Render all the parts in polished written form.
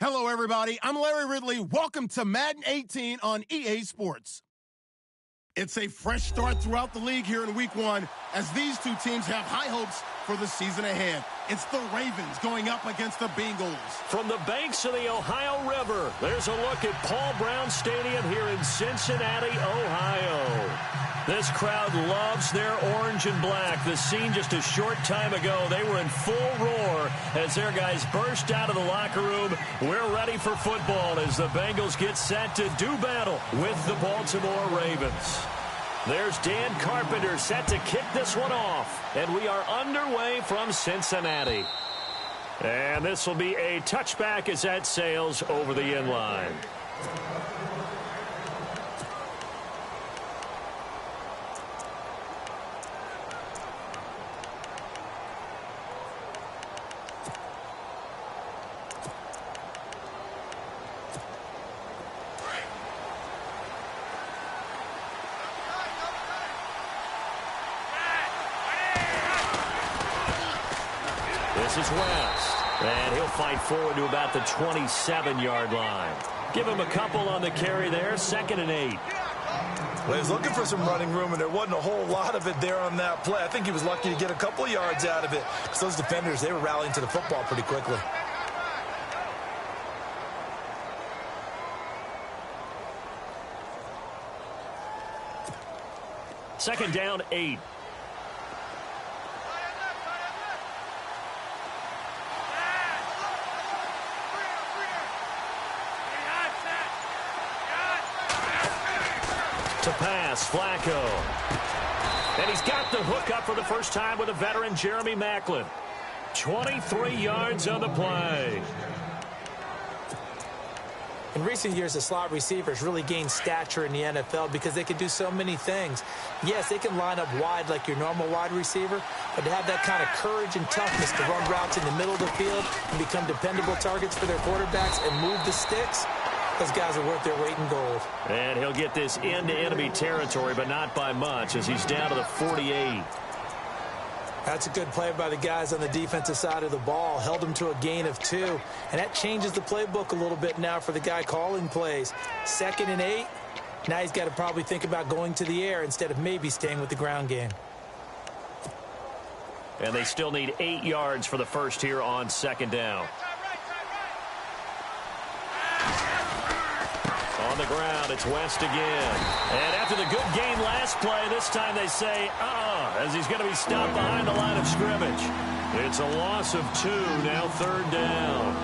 Hello, everybody. I'm Larry Ridley. Welcome to Madden 18 on EA Sports. It's a fresh start throughout the league here in Week 1 as these two teams have high hopes for the season ahead. It's the Ravens going up against the Bengals. From the banks of the Ohio River, there's a look at Paul Brown Stadium here in Cincinnati, Ohio. This crowd loves their orange and black. The scene just a short time ago, they were in full roar as their guys burst out of the locker room. We're ready for football as the Bengals get set to do battle with the Baltimore Ravens. There's Dan Carpenter set to kick this one off, and we are underway from Cincinnati. And this will be a touchback as that sails over the inline. This is West, and he'll fight forward to about the 27-yard line. Give him a couple on the carry there, 2nd and 8. Well, he was looking for some running room, and there wasn't a whole lot of it there on that play. I think he was lucky to get a couple of yards out of it because those defenders, they were rallying to the football pretty quickly. Second down, 8. To pass, Flacco. And he's got the hook up for the first time with a veteran, Jeremy Maclin. 23 yards on the play. In recent years, the slot receivers really gained stature in the NFL because they can do so many things. Yes, they can line up wide like your normal wide receiver, but to have that kind of courage and toughness to run routes in the middle of the field and become dependable targets for their quarterbacks and move the sticks, those guys are worth their weight in gold. And he'll get this into enemy territory, but not by much as he's down to the 48. That's a good play by the guys on the defensive side of the ball. Held him to a gain of 2. And that changes the playbook a little bit now for the guy calling plays. 2nd and 8. Now he's got to probably think about going to the air instead of maybe staying with the ground game. And they still need 8 yards for the first here on 2nd down. On the ground, it's West again. And after the good game last play, this time they say, as he's going to be stopped behind the line of scrimmage. It's a loss of 2, now 3rd down.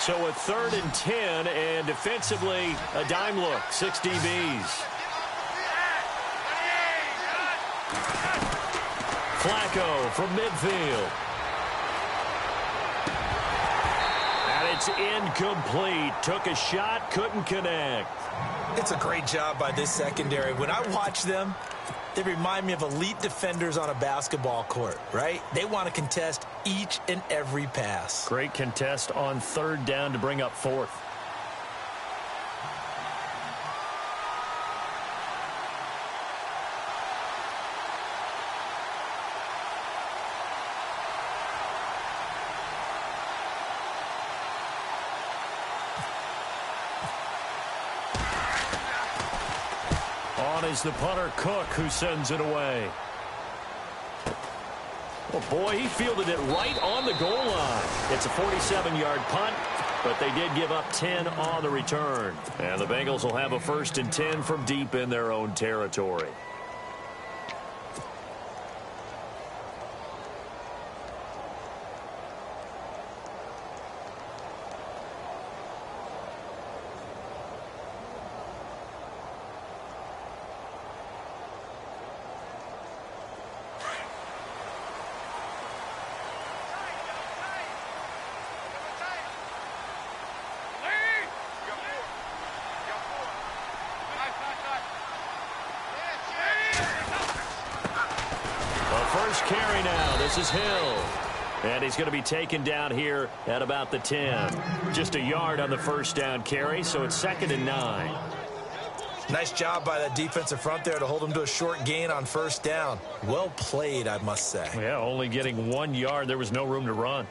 So a 3rd and 10, and defensively, a dime look, 6 DBs. Flacco from midfield. And it's incomplete. Took a shot, couldn't connect. It's a great job by this secondary. When I watch them, they remind me of elite defenders on a basketball court, right? They want to contest each and every pass. Great contest on 3rd down to bring up 4th. Is the punter Cook who sends it away. Oh boy, he fielded it right on the goal line. It's a 47-yard punt, but they did give up 10 on the return. And the Bengals will have a 1st and 10 from deep in their own territory. First carry now. This is Hill. And he's going to be taken down here at about the 10. Just a yard on the first down carry, so it's 2nd and 9. Nice job by that defensive front there to hold him to a short gain on first down. Well played, I must say. Yeah, only getting 1 yard. There was no room to run.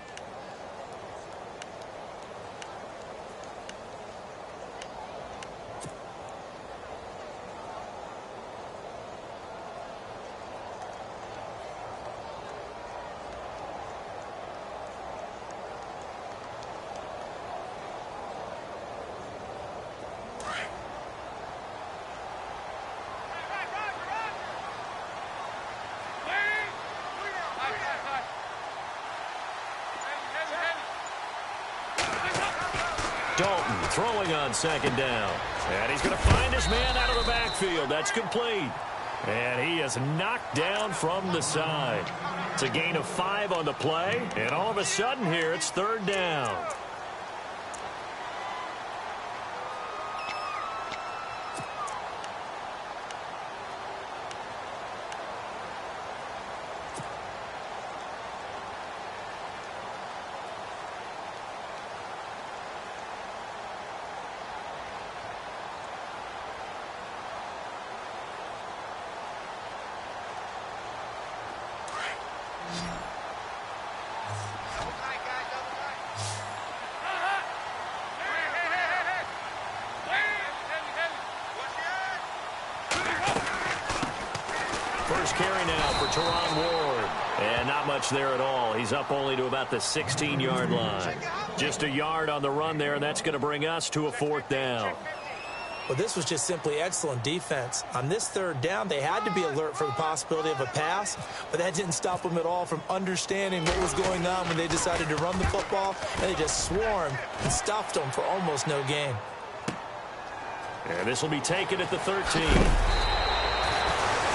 Dalton throwing on second down. And he's going to find his man out of the backfield. That's complete. And he is knocked down from the side. It's a gain of 5 on the play. And all of a sudden here, it's third down. First carry now for Teron Ward. And not much there at all. He's up only to about the 16-yard line. Just a yard on the run there, and that's going to bring us to a fourth down. Well, this was just simply excellent defense. On this third down, they had to be alert for the possibility of a pass, but that didn't stop them at all from understanding what was going on when they decided to run the football, and they just swarmed and stuffed them for almost no gain. And this will be taken at the 13.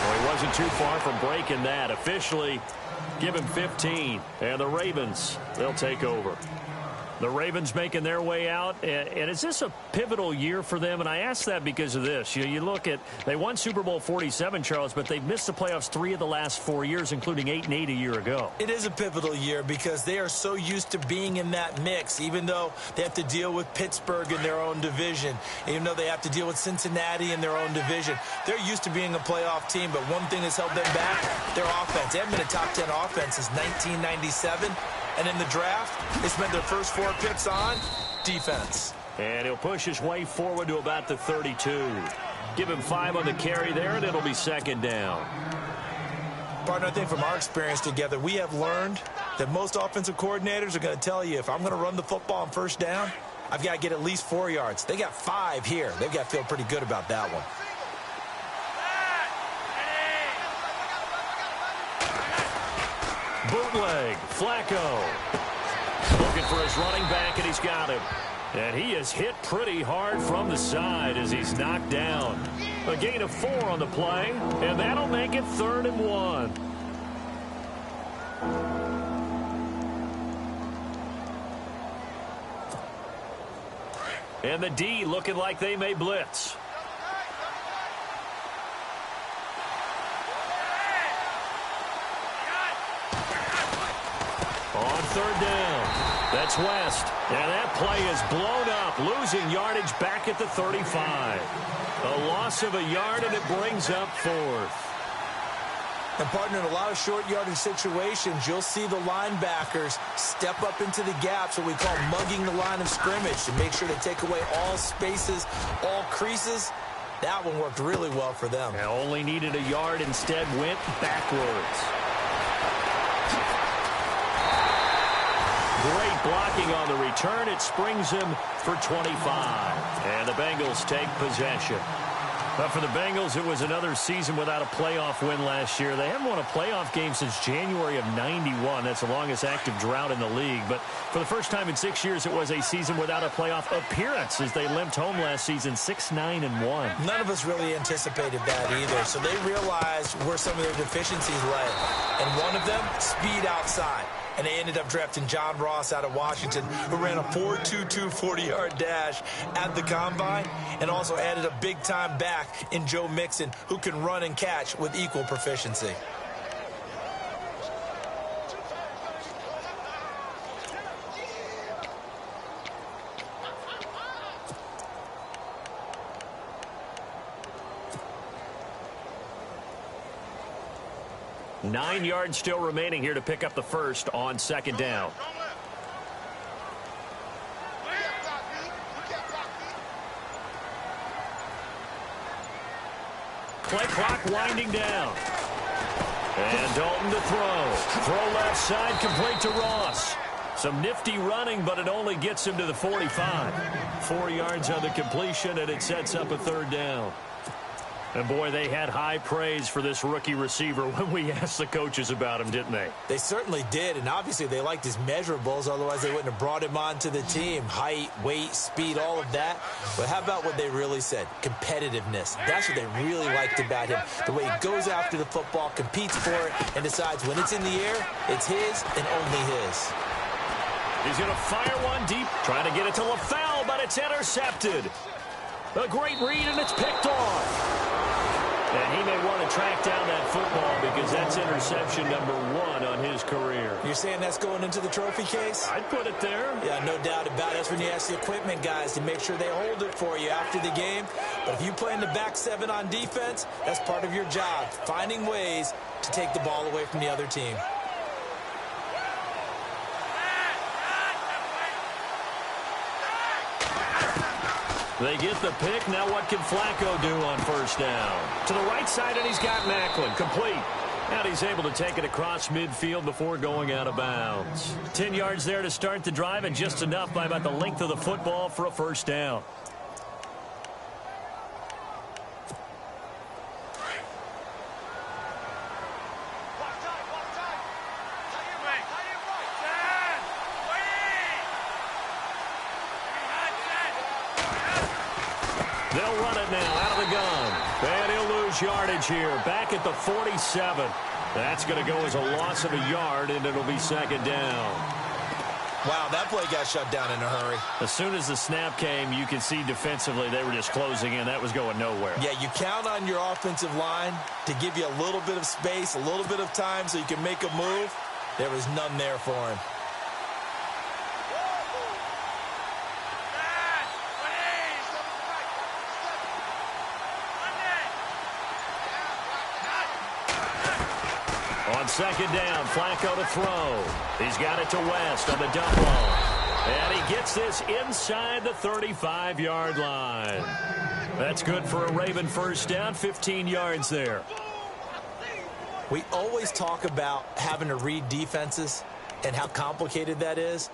Well, he wasn't too far from breaking that. Officially, give him 15. And the Ravens, they'll take over. The Ravens making their way out. And is this a pivotal year for them? And I ask that because of this. You look at, they won Super Bowl 47, Charles, but they've missed the playoffs 3 of the last 4 years, including 8-8 a year ago. It is a pivotal year because they are so used to being in that mix, even though they have to deal with Pittsburgh in their own division, even though they have to deal with Cincinnati in their own division. They're used to being a playoff team, but one thing that's held them back, their offense. They haven't been a top 10 offense since 1997. And in the draft, they spent their first 4 picks on defense. And he'll push his way forward to about the 32. Give him 5 on the carry there, and it'll be second down. Partner, I think from our experience together, we have learned that most offensive coordinators are going to tell you, if I'm going to run the football on first down, I've got to get at least 4 yards. They got 5 here. They've got to feel pretty good about that one. Bootleg, Flacco. Looking for his running back, and he's got him. And he is hit pretty hard from the side as he's knocked down. A gain of 4 on the play, and that'll make it 3rd and 1. And the D looking like they may blitz. On third down, that's West. And that play is blown up, losing yardage back at the 35. A loss of a yard, and it brings up 4th. And, partner, in a lot of short yardage situations, you'll see the linebackers step up into the gaps, what we call mugging the line of scrimmage, to make sure they take away all spaces, all creases. That one worked really well for them. And only needed a yard, instead went backwards. Great blocking on the return. It springs him for 25. And the Bengals take possession. But for the Bengals, it was another season without a playoff win last year. They haven't won a playoff game since January of '91. That's the longest active drought in the league. But for the first time in 6 years, it was a season without a playoff appearance as they limped home last season 6-9-1. None of us really anticipated that either. So they realized where some of their deficiencies lay. And one of them, speed outside. And they ended up drafting John Ross out of Washington, who ran a 4.22 40-yard dash at the Combine, and also added a big-time back in Joe Mixon, who can run and catch with equal proficiency. 9 yards still remaining here to pick up the first on second down. Play clock winding down. And Dalton to throw. Throw left side, complete to Ross. Some nifty running, but it only gets him to the 45. 4 yards on the completion, and it sets up a third down. And, boy, they had high praise for this rookie receiver when we asked the coaches about him, didn't they? They certainly did, and obviously they liked his measurables. Otherwise, they wouldn't have brought him onto the team. Height, weight, speed, all of that. But how about what they really said? Competitiveness. That's what they really liked about him. The way he goes after the football, competes for it, and decides when it's in the air, it's his and only his. He's going to fire one deep, trying to get it to LaFell, but it's intercepted. A great read, and it's picked off. And he may want to track down that football because that's interception number 1 on his career. You're saying that's going into the trophy case? I'd put it there. Yeah, no doubt about it. That's when you ask the equipment guys to make sure they hold it for you after the game. But if you play in the back 7 on defense, that's part of your job, finding ways to take the ball away from the other team. They get the pick. Now what can Flacco do on first down? To the right side, and he's got Macklin. Complete. And he's able to take it across midfield before going out of bounds. 10 yards there to start the drive, and just enough by about the length of the football for a first down. They'll run it now out of the gun. And he'll lose yardage here. Back at the 47. That's going to go as a loss of a yard, and it'll be second down. Wow, that play got shut down in a hurry. As soon as the snap came, you could see defensively they were just closing in. That was going nowhere. Yeah, you count on your offensive line to give you a little bit of space, a little bit of time so you can make a move. There was none there for him. On second down, Flacco to throw. He's got it to West on the dump off. And he gets this inside the 35-yard line. That's good for a Raven first down, 15 yards there. We always talk about having to read defenses and how complicated that is.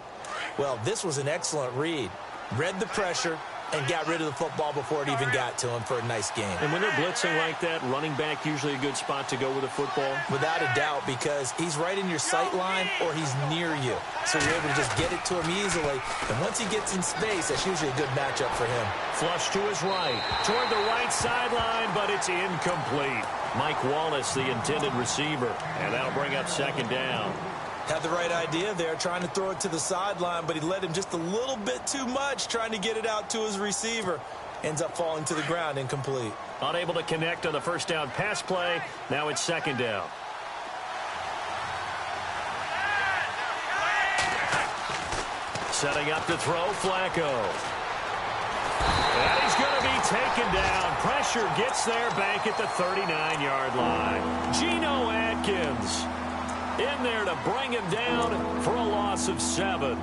Well, this was an excellent read. Read the pressure and got rid of the football before it even got to him for a nice game. And when they're blitzing like that, running back usually a good spot to go with a football? Without a doubt, because he's right in your sight line or he's near you. So you're able to just get it to him easily. And once he gets in space, that's usually a good matchup for him. Flush to his right. Toward the right sideline, but it's incomplete. Mike Wallace, the intended receiver. And that'll bring up second down. Had the right idea there, trying to throw it to the sideline, but he led him just a little bit too much, trying to get it out to his receiver. Ends up falling to the ground, incomplete. Unable to connect on the first down pass play. Now it's second down. Setting up to throw, Flacco. And he's going to be taken down. Pressure gets there back at the 39-yard line. Geno Atkins in there to bring him down for a loss of 7.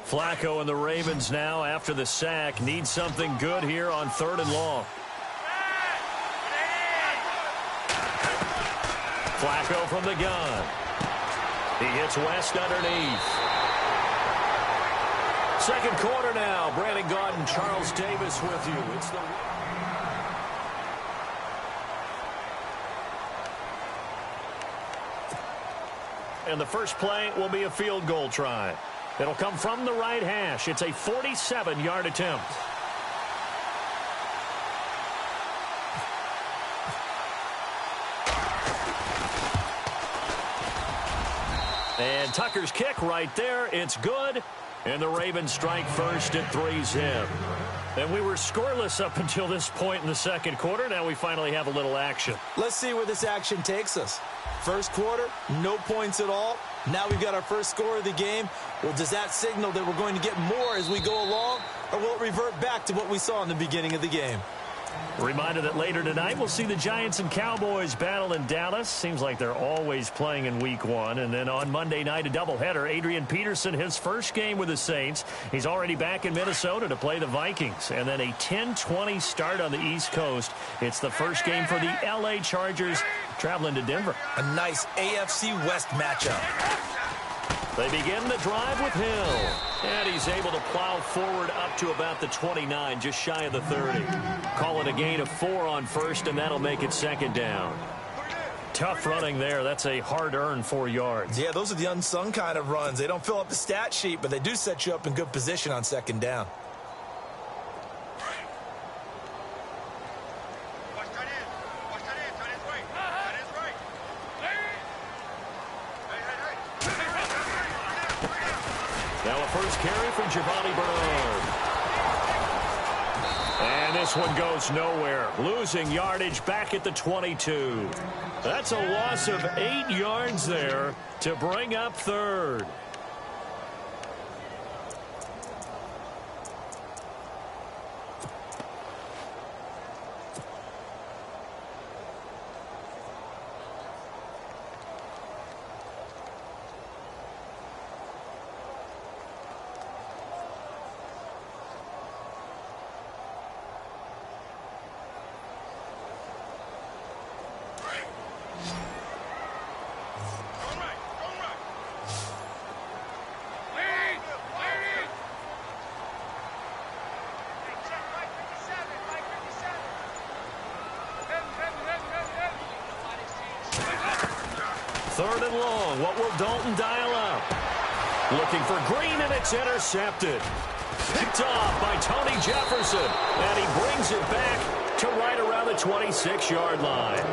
Flacco and the Ravens now, after the sack, need something good here on 3rd and long. Flacco from the gun. He hits West underneath. Second quarter now. Brandon Gaudin, Charles Davis with you. It's the... And the first play will be a field goal try. It'll come from the right hash. It's a 47-yard attempt. And Tucker's kick right there. It's good. And the Ravens strike first at 3-zip. And we were scoreless up until this point in the second quarter. Now we finally have a little action. Let's see where this action takes us. First quarter, no points at all. Now we've got our first score of the game. Well, does that signal that we're going to get more as we go along, or will it revert back to what we saw in the beginning of the game? Reminder that later tonight we'll see the Giants and Cowboys battle in Dallas. Seems like they're always playing in week one. And then on Monday night, a doubleheader. Adrian Peterson, his first game with the Saints. He's already back in Minnesota to play the Vikings. And then a 10-20 start on the East Coast. It's the first game for the L.A. Chargers traveling to Denver. A nice AFC West matchup. They begin the drive with Hill. And he's able to plow forward up to about the 29, just shy of the 30. Call it a gain of 4 on first, and that'll make it second down. Tough running there. That's a hard-earned 4 yards. Yeah, those are the unsung kind of runs. They don't fill up the stat sheet, but they do set you up in good position on second down. Now a first carry from Giovanni Bernard. And this one goes nowhere. Losing yardage back at the 22. That's a loss of 8 yards there to bring up third. Third and long. What will Dalton dial up? Looking for Green, and it's intercepted. Picked off by Tony Jefferson. And he brings it back to right around the 26-yard line.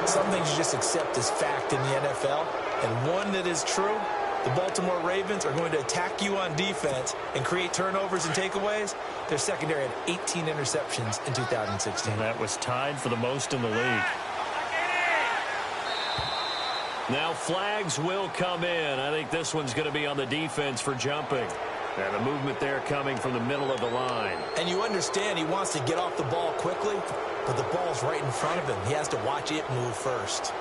Some things you just accept as fact in the NFL. And one that is true, the Baltimore Ravens are going to attack you on defense and create turnovers and takeaways. Their secondary had 18 interceptions in 2016. And that was tied for the most in the league. Now flags will come in. I think this one's going to be on the defense for jumping. And the movement there coming from the middle of the line. And you understand he wants to get off the ball quickly, but the ball's right in front of him. He has to watch it move first.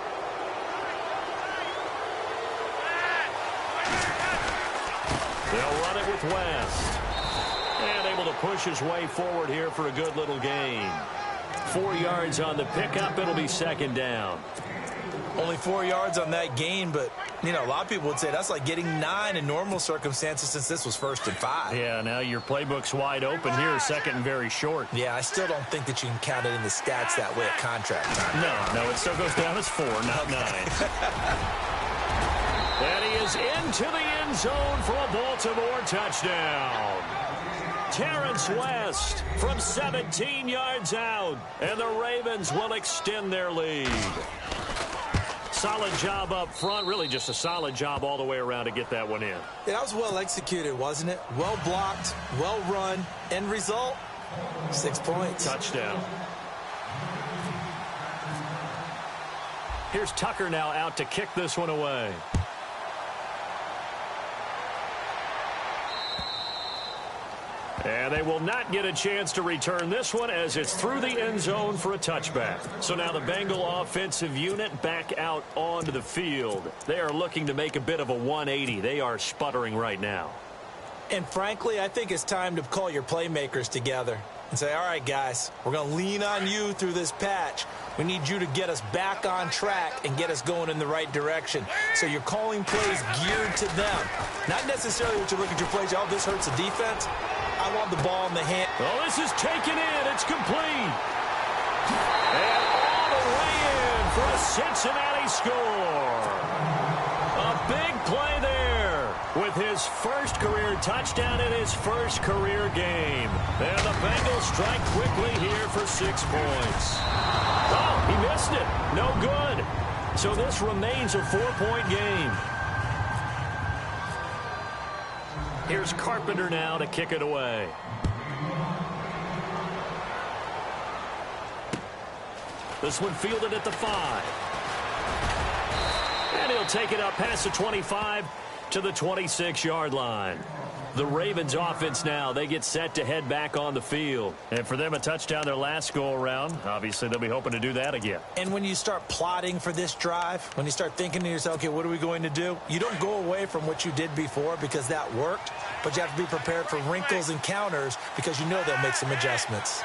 They'll run it with West. And able to push his way forward here for a good little gain. 4 yards on the pickup. It'll be second down. Only 4 yards on that gain, but, you know, a lot of people would say that's like getting 9 in normal circumstances since this was 1st and 5. Yeah, now your playbook's wide open here, second and very short. Yeah, I still don't think that you can count it in the stats that way at contract time. No, it still goes down as 4, not 9. And he is into the end zone for a Baltimore touchdown. Terrence West from 17 yards out, and the Ravens will extend their lead. Solid job up front, really just a solid job all the way around to get that one in. Yeah, that was well executed, wasn't it? Well blocked, well run. End result, 6 points. Touchdown. Here's Tucker now out to kick this one away. And they will not get a chance to return this one as it's through the end zone for a touchback. So now the Bengal offensive unit back out onto the field. They are looking to make a bit of a 180. They are sputtering right now. And frankly, I think it's time to call your playmakers together and say, all right, guys, we're going to lean on you through this patch. We need you to get us back on track and get us going in the right direction. So you're calling plays geared to them. Not necessarily what you look at your plays, oh, this hurts the defense. I want the ball in the hand. Well, this is taken in. It's complete. And all the way in for a Cincinnati score. A big play there with his first career touchdown in his first career game. And the Bengals strike quickly here for 6 points. Oh, he missed it. No good. So this remains a 4-point game. Here's Carpenter now to kick it away. This one fielded at the 5. And he'll take it up past the 25 to the 26-yard line. The Ravens offense now, they get set to head back on the field. And for them, a touchdown their last go-around. Obviously, they'll be hoping to do that again. And when you start plotting for this drive, when you start thinking to yourself, okay, what are we going to do? You don't go away from what you did before because that worked, but you have to be prepared for wrinkles and counters because you know they'll make some adjustments.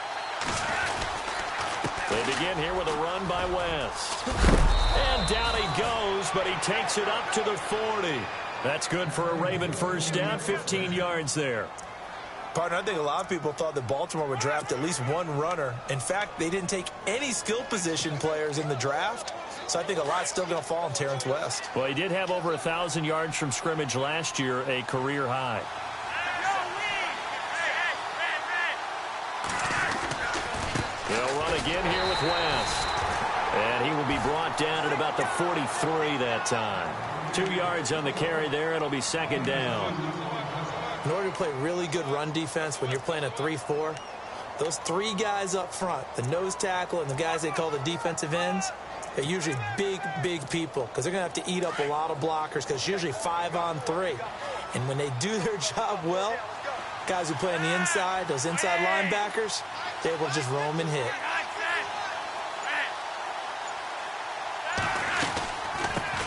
They begin here with a run by West. And down he goes, but he takes it up to the 40. That's good for a Raven first down, 15 yards there. Partner, I think a lot of people thought that Baltimore would draft at least one runner. In fact, they didn't take any skill position players in the draft. So I think a lot's still going to fall on Terrence West. Well, he did have over 1,000 yards from scrimmage last year, a career high. They'll run again here with West. And he will be brought down at about the 43 that time. 2 yards on the carry there. It'll be second down. In order to play really good run defense when you're playing a 3-4, those 3 guys up front, the nose tackle and the guys they call the defensive ends, they're usually big people because they're going to have to eat up a lot of blockers because it's usually 5-on-3. And when they do their job well, guys who play on the inside, those inside linebackers, they're able to just roam and hit.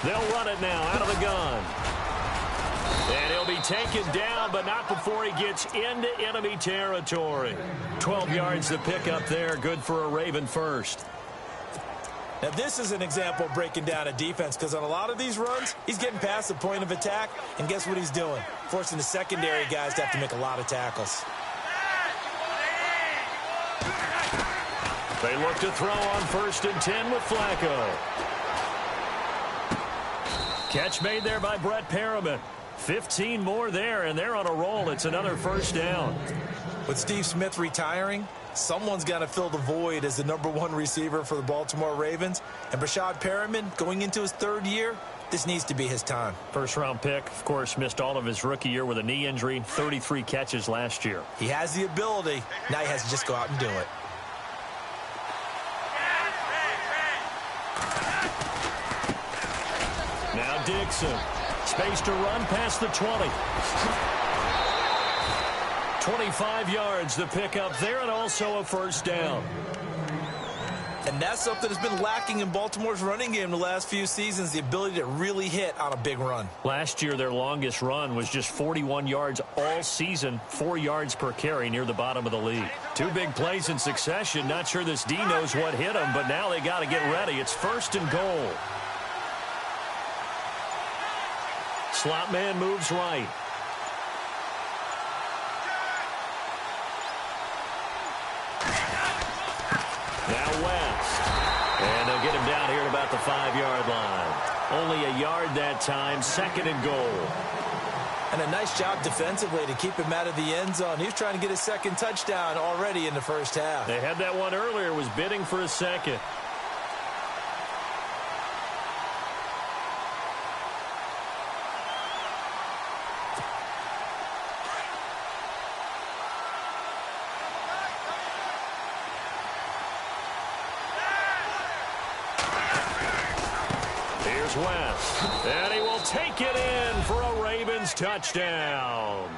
They'll run it now out of the gun. And he'll be taken down, but not before he gets into enemy territory. 12 yards to pick up there. Good for a Raven first. Now, this is an example of breaking down a defense because on a lot of these runs, he's getting past the point of attack, and guess what he's doing? Forcing the secondary guys to have to make a lot of tackles. They look to throw on 1st and 10 with Flacco. Catch made there by Brett Perriman. 15 more there, and they're on a roll. It's another first down. With Steve Smith retiring, someone's got to fill the void as the #1 receiver for the Baltimore Ravens. And Brashad Perriman, going into his 3rd year, this needs to be his time. First-round pick, of course, missed all of his rookie year with a knee injury. 33 catches last year. He has the ability. Now he has to just go out and do it. Now Dixon. Space to run past the 20. 25 yards to pick up there, and also a first down. And that's something that's been lacking in Baltimore's running game the last few seasons, the ability to really hit on a big run. Last year, their longest run was just 41 yards all season, 4 yards per carry near the bottom of the league. 2 big plays in succession. Not sure this D knows what hit him, but now they got to get ready. It's 1st and goal. Slot man moves right. Now West. And they'll get him down here at about the 5-yard line. Only a yard that time, 2nd and goal. And a nice job defensively to keep him out of the end zone. He was trying to get his 2nd touchdown already in the first half. They had that one earlier, was bidding for a 2nd. West, and he will take it in for a Ravens touchdown.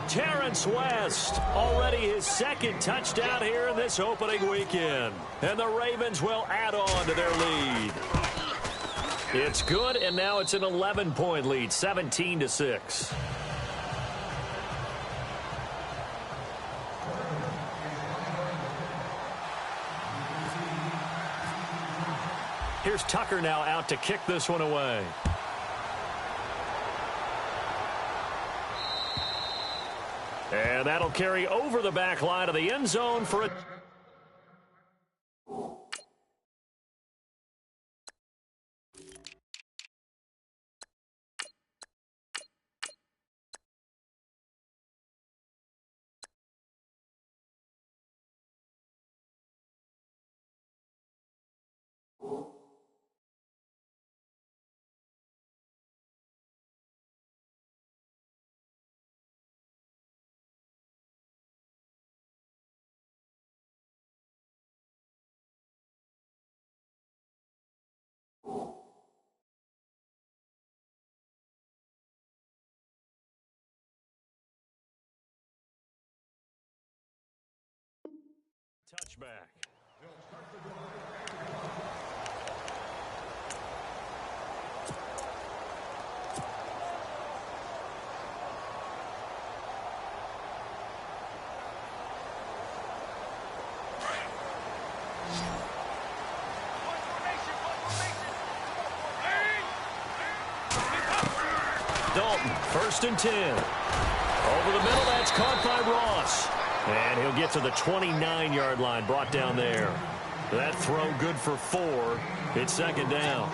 Terrence West, already his 2nd touchdown here in this opening weekend. And the Ravens will add on to their lead. It's good, and now it's an 11-point lead, 17-6. Here's Tucker now out to kick this one away. And that'll carry over the back line of the end zone for a back. Dalton, 1st and 10. Over the middle, that's caught by Ross. And he'll get to the 29-yard line, brought down there. That throw good for 4. It's 2nd down.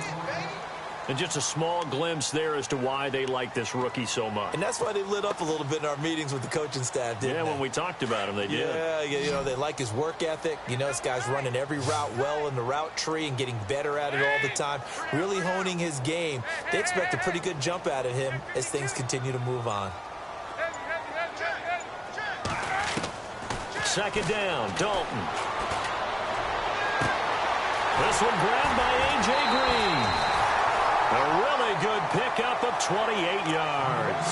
And just a small glimpse there as to why they like this rookie so much. And that's why they lit up a little bit in our meetings with the coaching staff, didn't they? When we talked about him, they did. Yeah, you know, they like his work ethic. You know, this guy's running every route well in the route tree and getting better at it all the time, really honing his game. They expect a pretty good jump out of him as things continue to move on. 2nd down, Dalton. This one grabbed by A.J. Green. A really good pickup of 28 yards.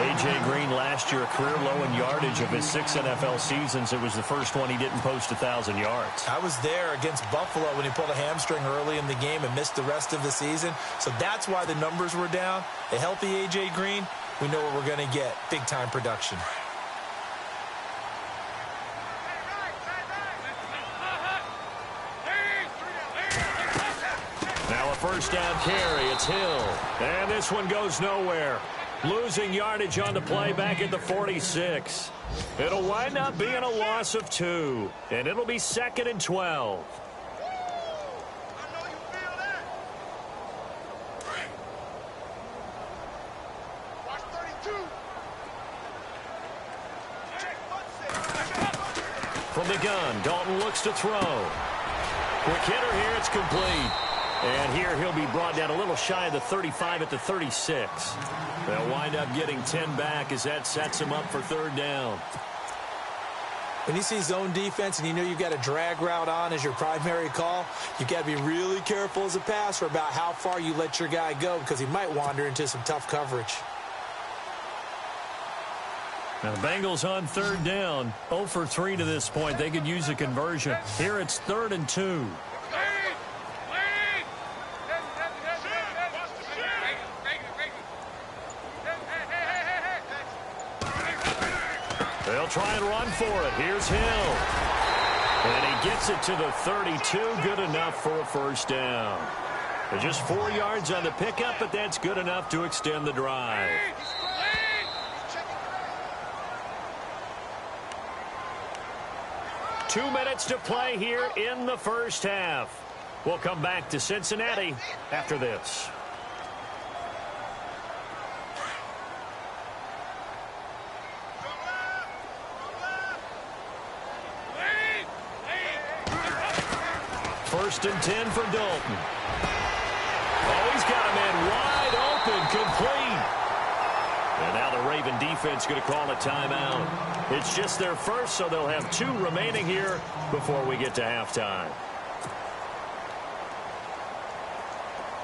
A.J. Green last year, a career low in yardage of his 6 NFL seasons. It was the first one he didn't post 1,000 yards. I was there against Buffalo when he pulled a hamstring early in the game and missed the rest of the season. So that's why the numbers were down. A healthy A.J. Green, we know what we're going to get. Big-time production. Now a 1st down carry. It's Hill. And this one goes nowhere. Losing yardage on the play back at the 46. It'll wind up being a loss of 2. And it'll be 2nd and 12. From the gun, Dalton looks to throw. Quick hitter here, it's complete. And here he'll be brought down a little shy of the 35 at the 36. They'll wind up getting 10 back as that sets him up for 3rd down. When you see zone defense and you know you've got a drag route on as your primary call, you've got to be really careful as a passer about how far you let your guy go because he might wander into some tough coverage. Now the Bengals on 3rd down, 0 for 3 to this point. They could use a conversion. Here it's 3rd and 2. They'll try and run for it. Here's Hill. And he gets it to the 32. Good enough for a 1st down. They're just 4 yards on the pickup, but that's good enough to extend the drive. Two minutes to play here in the 1st half. We'll come back to Cincinnati after this. First and 10 for Dalton. Oh, he's got a man wide open, complete. And now the Raven defense going to call a timeout. It's just their first, so they'll have 2 remaining here before we get to halftime.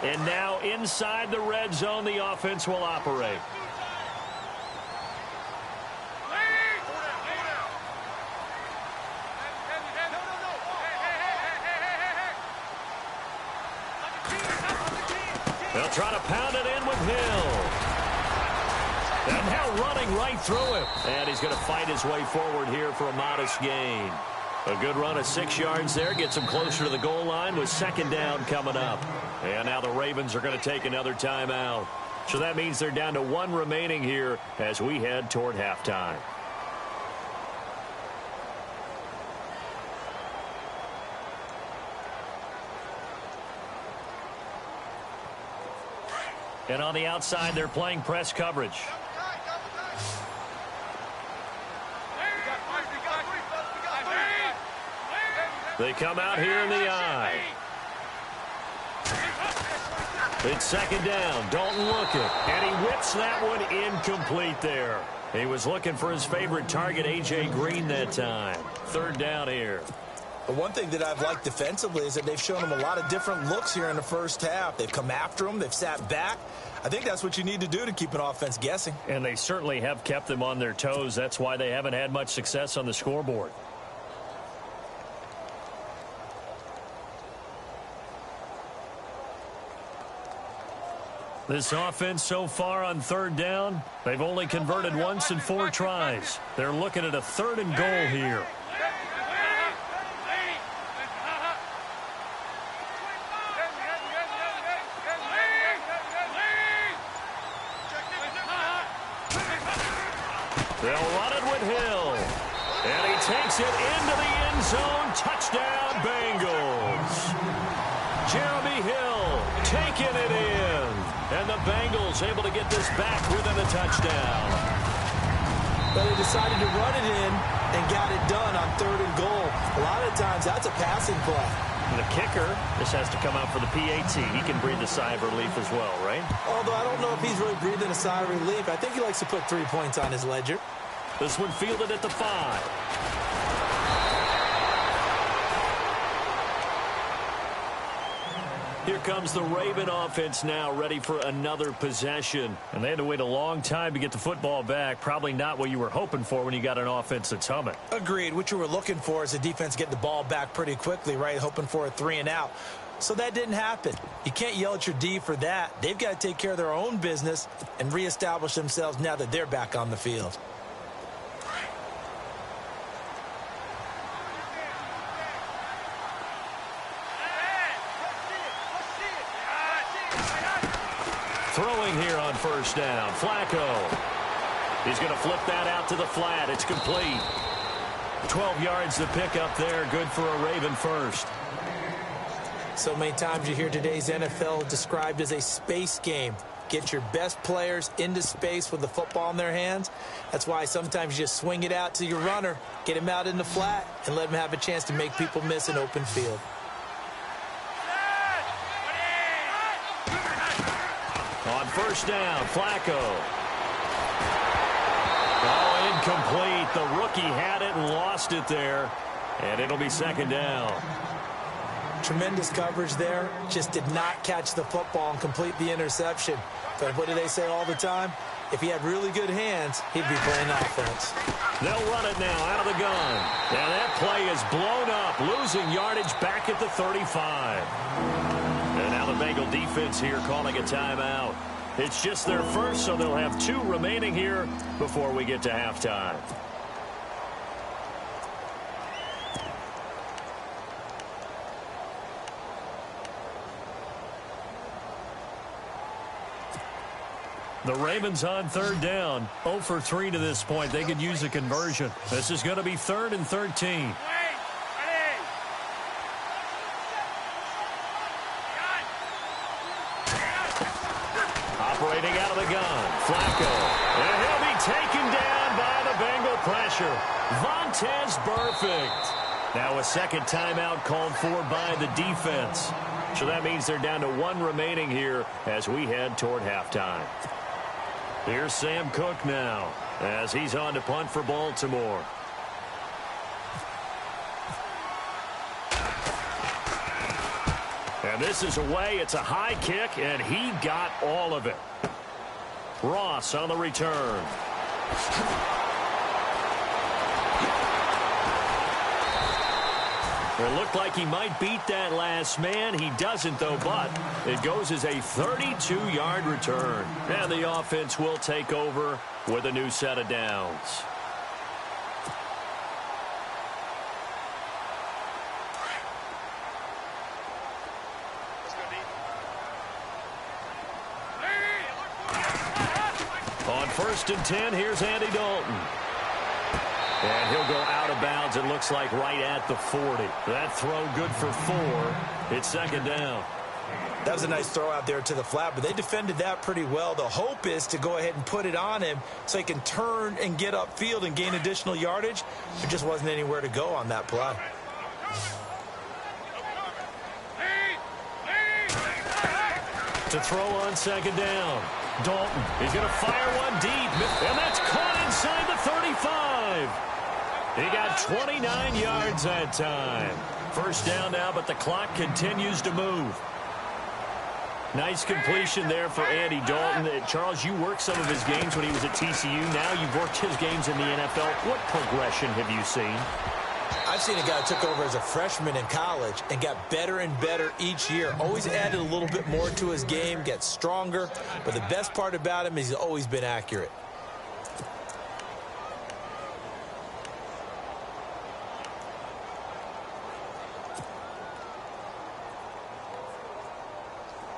And now inside the red zone, the offense will operate. They'll try to pound it in with Hill. And now running right through him. And he's going to fight his way forward here for a modest gain. A good run of 6 yards there. Gets him closer to the goal line with 2nd down coming up. And now the Ravens are going to take another timeout. So that means they're down to 1 remaining here as we head toward halftime. And on the outside, they're playing press coverage. They come out here in the eye. It's 2nd down. Dalton looking. And he whips that one incomplete there. He was looking for his favorite target, A.J. Green, that time. 3rd down here. But one thing that I've liked defensively is that they've shown him a lot of different looks here in the 1st half. They've come after him. They've sat back. I think that's what you need to do to keep an offense guessing. And they certainly have kept them on their toes. That's why they haven't had much success on the scoreboard. This offense so far on third down, they've only converted once in 4 tries. They're looking at a 3rd and goal here. They'll run it with Hill. And he takes it into the end zone. Touchdown, Bengals. Jeremy Hill taking it in. And the Bengals able to get this back within a touchdown. But they decided to run it in and got it done on 3rd and goal. A lot of times, that's a passing play. And the kicker, this has to come out for the PAT. He can breathe a sigh of relief as well, right? Although I don't know if he's really breathing a sigh of relief. I think he likes to put 3 points on his ledger. This one fielded at the 5. Here comes the Raven offense now, ready for another possession. And they had to wait a long time to get the football back. Probably not what you were hoping for when you got an offense that's humming. Agreed. What you were looking for is the defense getting the ball back pretty quickly, right? Hoping for a 3 and out. So that didn't happen. You can't yell at your D for that. They've got to take care of their own business and reestablish themselves now that they're back on the field. Throwing here on 1st down. Flacco. He's going to flip that out to the flat. It's complete. 12 yards to pick up there. Good for a Raven first. So many times you hear today's NFL described as a space game. Get your best players into space with the football in their hands. That's why sometimes you just swing it out to your runner, get him out in the flat, and let him have a chance to make people miss an open field. On 1st down, Flacco. Oh, incomplete. The rookie had it and lost it there. And it'll be 2nd down. Tremendous coverage there. Just did not catch the football and complete the interception. But what do they say all the time? If he had really good hands, he'd be playing offense. They'll run it now out of the gun. And that play is blown up, losing yardage back at the 35. And now the Bengal defense here calling a timeout. It's just their first, so they'll have 2 remaining here before we get to halftime. The Ravens on 3rd down. 0 for 3 to this point. They could use a conversion. This is going to be 3rd and 13. Operating out of the gun. Flacco. And he'll be taken down by the Bengal pressure. Vontaze Burfict. Now a 2nd timeout called for by the defense. So that means they're down to 1 remaining here as we head toward halftime. Here's Sam Cook now as he's on to punt for Baltimore. And this is away. It's a high kick, and he got all of it. Ross on the return. It looked like he might beat that last man. He doesn't, though, but it goes as a 32-yard return. And the offense will take over with a new set of downs. On 1st and 10, here's Andy Dalton. And he'll go out of bounds, it looks like, right at the 40. That throw good for 4. It's 2nd down. That was a nice throw out there to the flat, but they defended that pretty well. The hope is to go ahead and put it on him so he can turn and get upfield and gain additional yardage. There just wasn't anywhere to go on that play. To throw on 2nd down. Dalton, he's going to fire one deep, and that's caught inside the 35. He got 29 yards that time. 1st down now, but the clock continues to move. Nice completion there for Andy Dalton. Charles, you worked some of his games when he was at TCU. Now you've worked his games in the NFL. What progression have you seen? I I've seen a guy who took over as a freshman in college and got better and better each year. Always added a little bit more to his game, gets stronger. But the best part about him is he's always been accurate.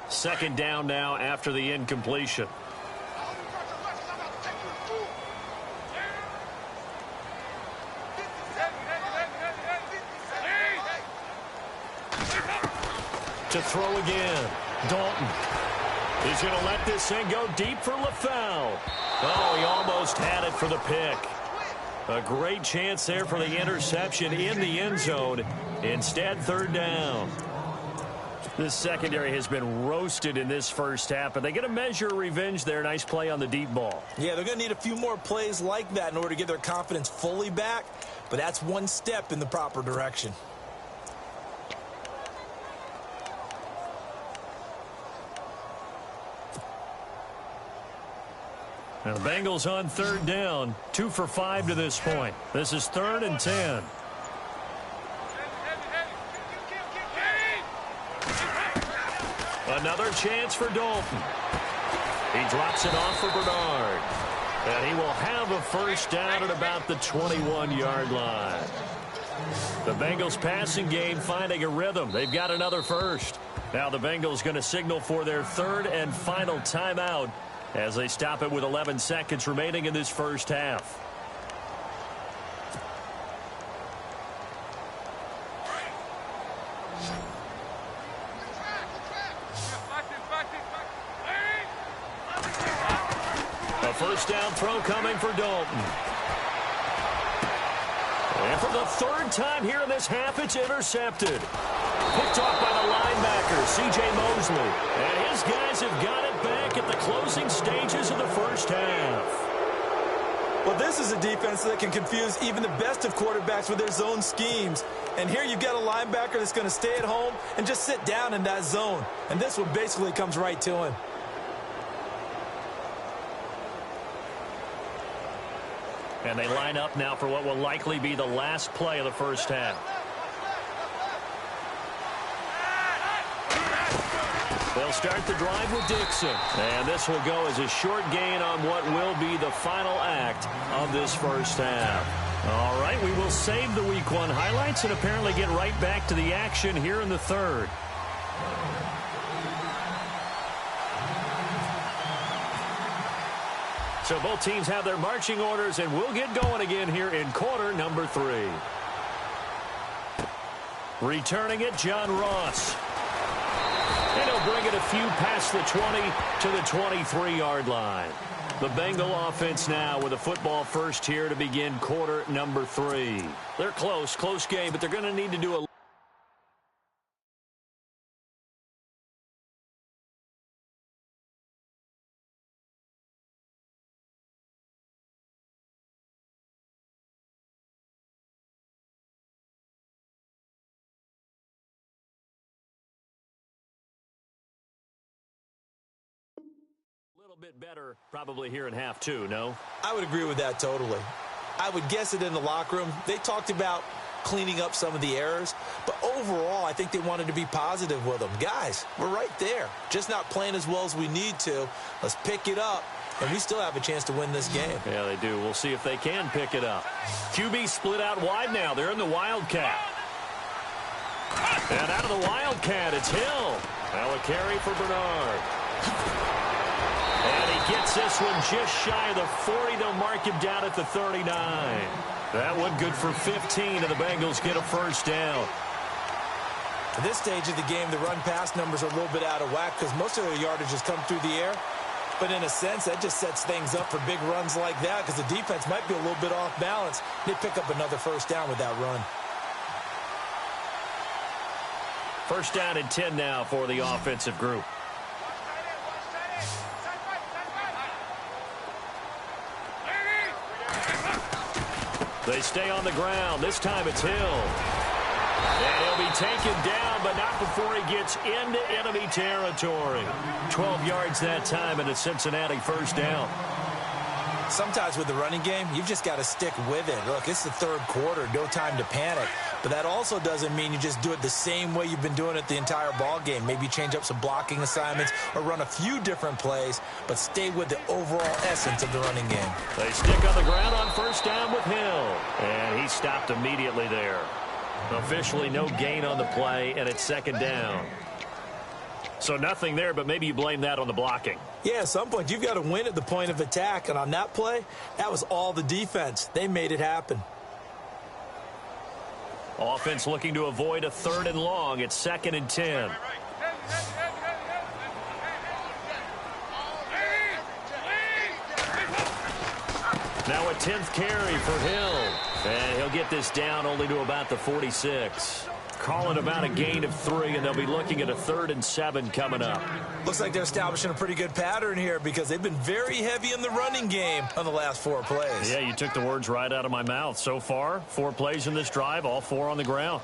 Second down now after the incompletion. To throw again. Dalton. He's going to let this thing go deep for LaFell. Oh, he almost had it for the pick. A great chance there for the interception in the end zone. Instead, third down. This secondary has been roasted in this first half, but they get a measure of revenge there. Nice play on the deep ball. Yeah, they're going to need a few more plays like that in order to get their confidence fully back, but that's one step in the proper direction. Now the Bengals on third down, 2 for 5 to this point. This is 3rd and 10. Another chance for Dalton. He drops it off for Bernard. And he will have a first down at about the 21-yard line. The Bengals passing game finding a rhythm. They've got another first. Now the Bengals going to signal for their third and final timeout as they stop it with 11 seconds remaining in this first half. A first down throw coming for Dalton. And for the third time here in this half, it's intercepted. Picked off by the linebacker, C.J. Mosley. And his guys have got it back at the closing stages of the first half. Well, this is a defense that can confuse even the best of quarterbacks with their zone schemes. And here you've got a linebacker that's going to stay at home and just sit down in that zone. And this one basically comes right to him. And they line up now for what will likely be the last play of the first half. They'll start the drive with Dixon. And this will go as a short gain on what will be the final act of this first half. All right, we will save the Week 1 highlights and apparently get right back to the action here in the third. So both teams have their marching orders, and we'll get going again here in quarter number 3. Returning it, John Ross. And he'll bring it a few past the 20 to the 23-yard line. The Bengal offense now with a football first here to begin quarter number 3. They're close game, but they're going to need to do a bit better probably here in half 2, no? I would agree with that totally. I would guess it in the locker room. They talked about cleaning up some of the errors, but overall I think they wanted to be positive with them. Guys, we're right there. Just not playing as well as we need to. Let's pick it up, and we still have a chance to win this game. Yeah, they do. We'll see if they can pick it up. QB split out wide now. They're in the Wildcat. And out of the Wildcat, it's Hill. Now a carry for Bernard. And he gets this one just shy of the 40. They'll mark him down at the 39. That one good for 15, and the Bengals get a first down. At this stage of the game, the run-pass numbers are a little bit out of whack because most of their yardage has come through the air. But in a sense, that just sets things up for big runs like that because the defense might be a little bit off balance. They pick up another first down with that run. First down and 10 now for the offensive group. They stay on the ground. This time it's Hill. And he'll be taken down, but not before he gets into enemy territory. 12 yards that time and a Cincinnati first down. Sometimes with the running game, you've just got to stick with it. Look, it's the third quarter, no time to panic. But that also doesn't mean you just do it the same way you've been doing it the entire ball game. Maybe change up some blocking assignments or run a few different plays, but stay with the overall essence of the running game. They stick on the ground on first down with Hill. And he stopped immediately there. Officially no gain on the play, and it's second down. So nothing there, but maybe you blame that on the blocking. Yeah, at some point you've got to win at the point of attack, and on that play, that was all the defense. They made it happen. Offense looking to avoid a 3rd and long. It's 2nd and 10. Now a 10th carry for Hill. And he'll get this down only to about the 46. Calling about a gain of 3, and they'll be looking at a 3rd and 7 coming up. Looks like they're establishing a pretty good pattern here because they've been very heavy in the running game on the last 4 plays. Yeah, you took the words right out of my mouth. So far, 4 plays in this drive, all 4 on the ground.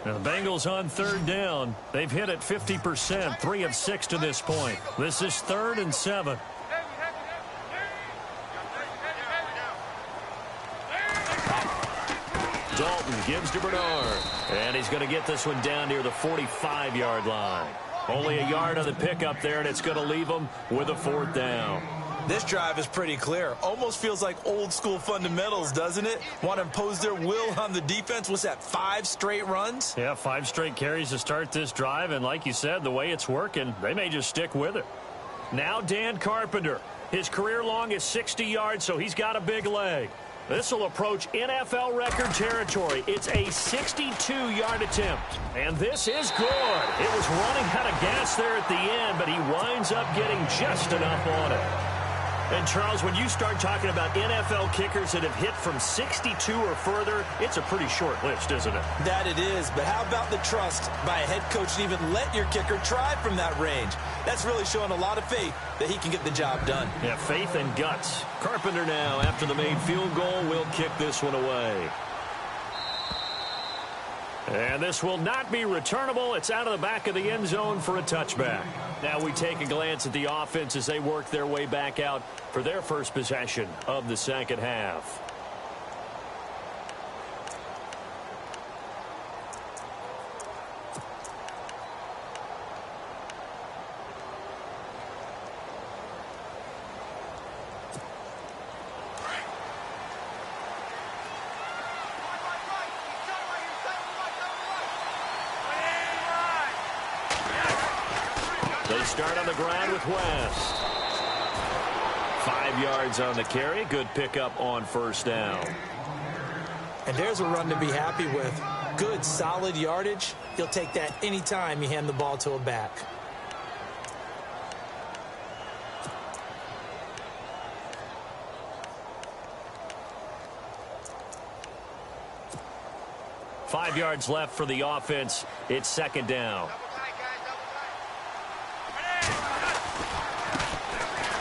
Now the Bengals on 3rd down. They've hit it 50%, 3 of 6 to this point. This is 3rd and 7. Dalton gives to Bernard. And he's going to get this one down near the 45-yard line. Only a yard on the pickup there, and it's going to leave them with a 4th down. This drive is pretty clear. Almost feels like old-school fundamentals, doesn't it? Want to impose their will on the defense. What's that, 5 straight runs? Yeah, 5 straight carries to start this drive, and like you said, the way it's working, they may just stick with it. Now Dan Carpenter. His career long is 60 yards, so he's got a big leg. This will approach NFL record territory. It's a 62-yard attempt. And this is good. It was running out of gas there at the end, but he winds up getting just enough on it. And, Charles, when you start talking about NFL kickers that have hit from 62 or further, it's a pretty short list, isn't it? That it is, but how about the trust by a head coach to even let your kicker try from that range? That's really showing a lot of faith that he can get the job done. Yeah, faith and guts. Carpenter now, after the made field goal, will kick this one away. And this will not be returnable. It's out of the back of the end zone for a touchback. Now we take a glance at the offense as they work their way back out for their first possession of the second half. They start on the ground with West. 5 yards on the carry. Good pickup on first down. And there's a run to be happy with. Good, solid yardage. You'll take that anytime you hand the ball to a back. Five yards left for the offense. It's second down.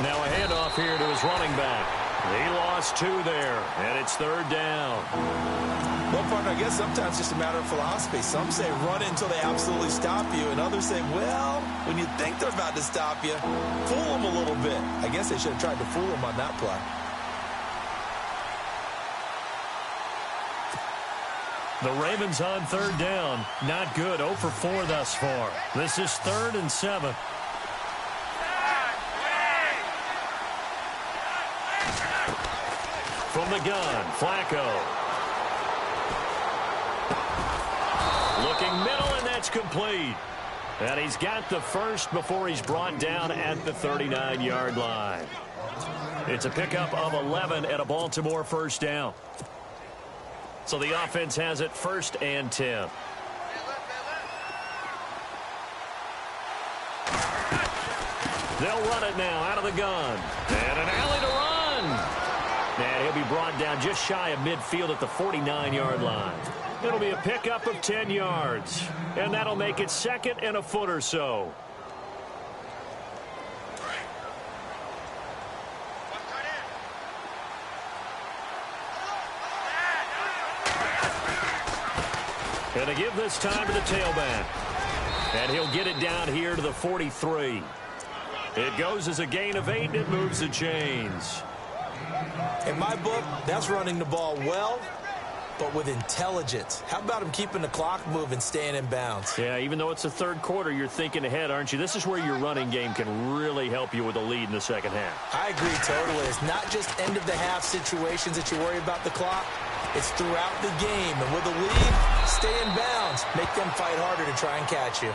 Now a handoff here to his running back. He lost 2 there, and it's third down. Well, partner, I guess sometimes it's just a matter of philosophy. Some say run it until they absolutely stop you, and others say, well, when you think they're about to stop you, fool them a little bit. I guess they should have tried to fool them on that play. The Ravens on third down. Not good. 0 for 4 thus far. This is 3rd and 7. From the gun, Flacco. Looking middle, and that's complete. And he's got the first before he's brought down at the 39-yard line. It's a pickup of 11 at a Baltimore first down. So the offense has it 1st and 10. They'll run it now out of the gun. And an alley to run. And he'll be brought down just shy of midfield at the 49-yard line. It'll be a pickup of 10 yards. And that'll make it 2nd and a foot or so. And to give this time to the tailback. And he'll get it down here to the 43. It goes as a gain of 8, and it moves the chains. In my book, that's running the ball well, but with intelligence. How about him keeping the clock moving, staying in bounds? Yeah, even though it's the third quarter, you're thinking ahead, aren't you? This is where your running game can really help you with a lead in the second half. I agree totally. It's not just end-of-the-half situations that you worry about the clock. It's throughout the game. And with a lead, stay in bounds. Make them fight harder to try and catch you.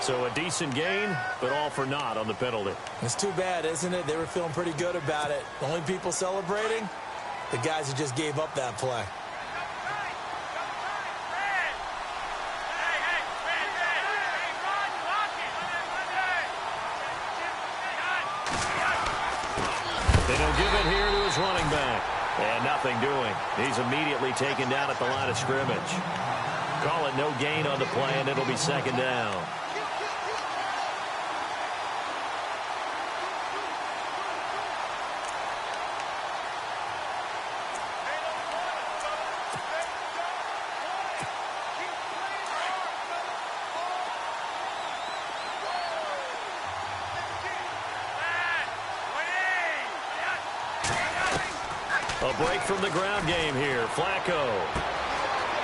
So a decent gain, but all for naught on the penalty. It's too bad, isn't it? They were feeling pretty good about it. The only people celebrating, the guys who just gave up that play. They don't give it here to his running back. And nothing doing. He's immediately taken down at the line of scrimmage. Call it no gain on the play, and it'll be second down. A break from the ground game here. Flacco.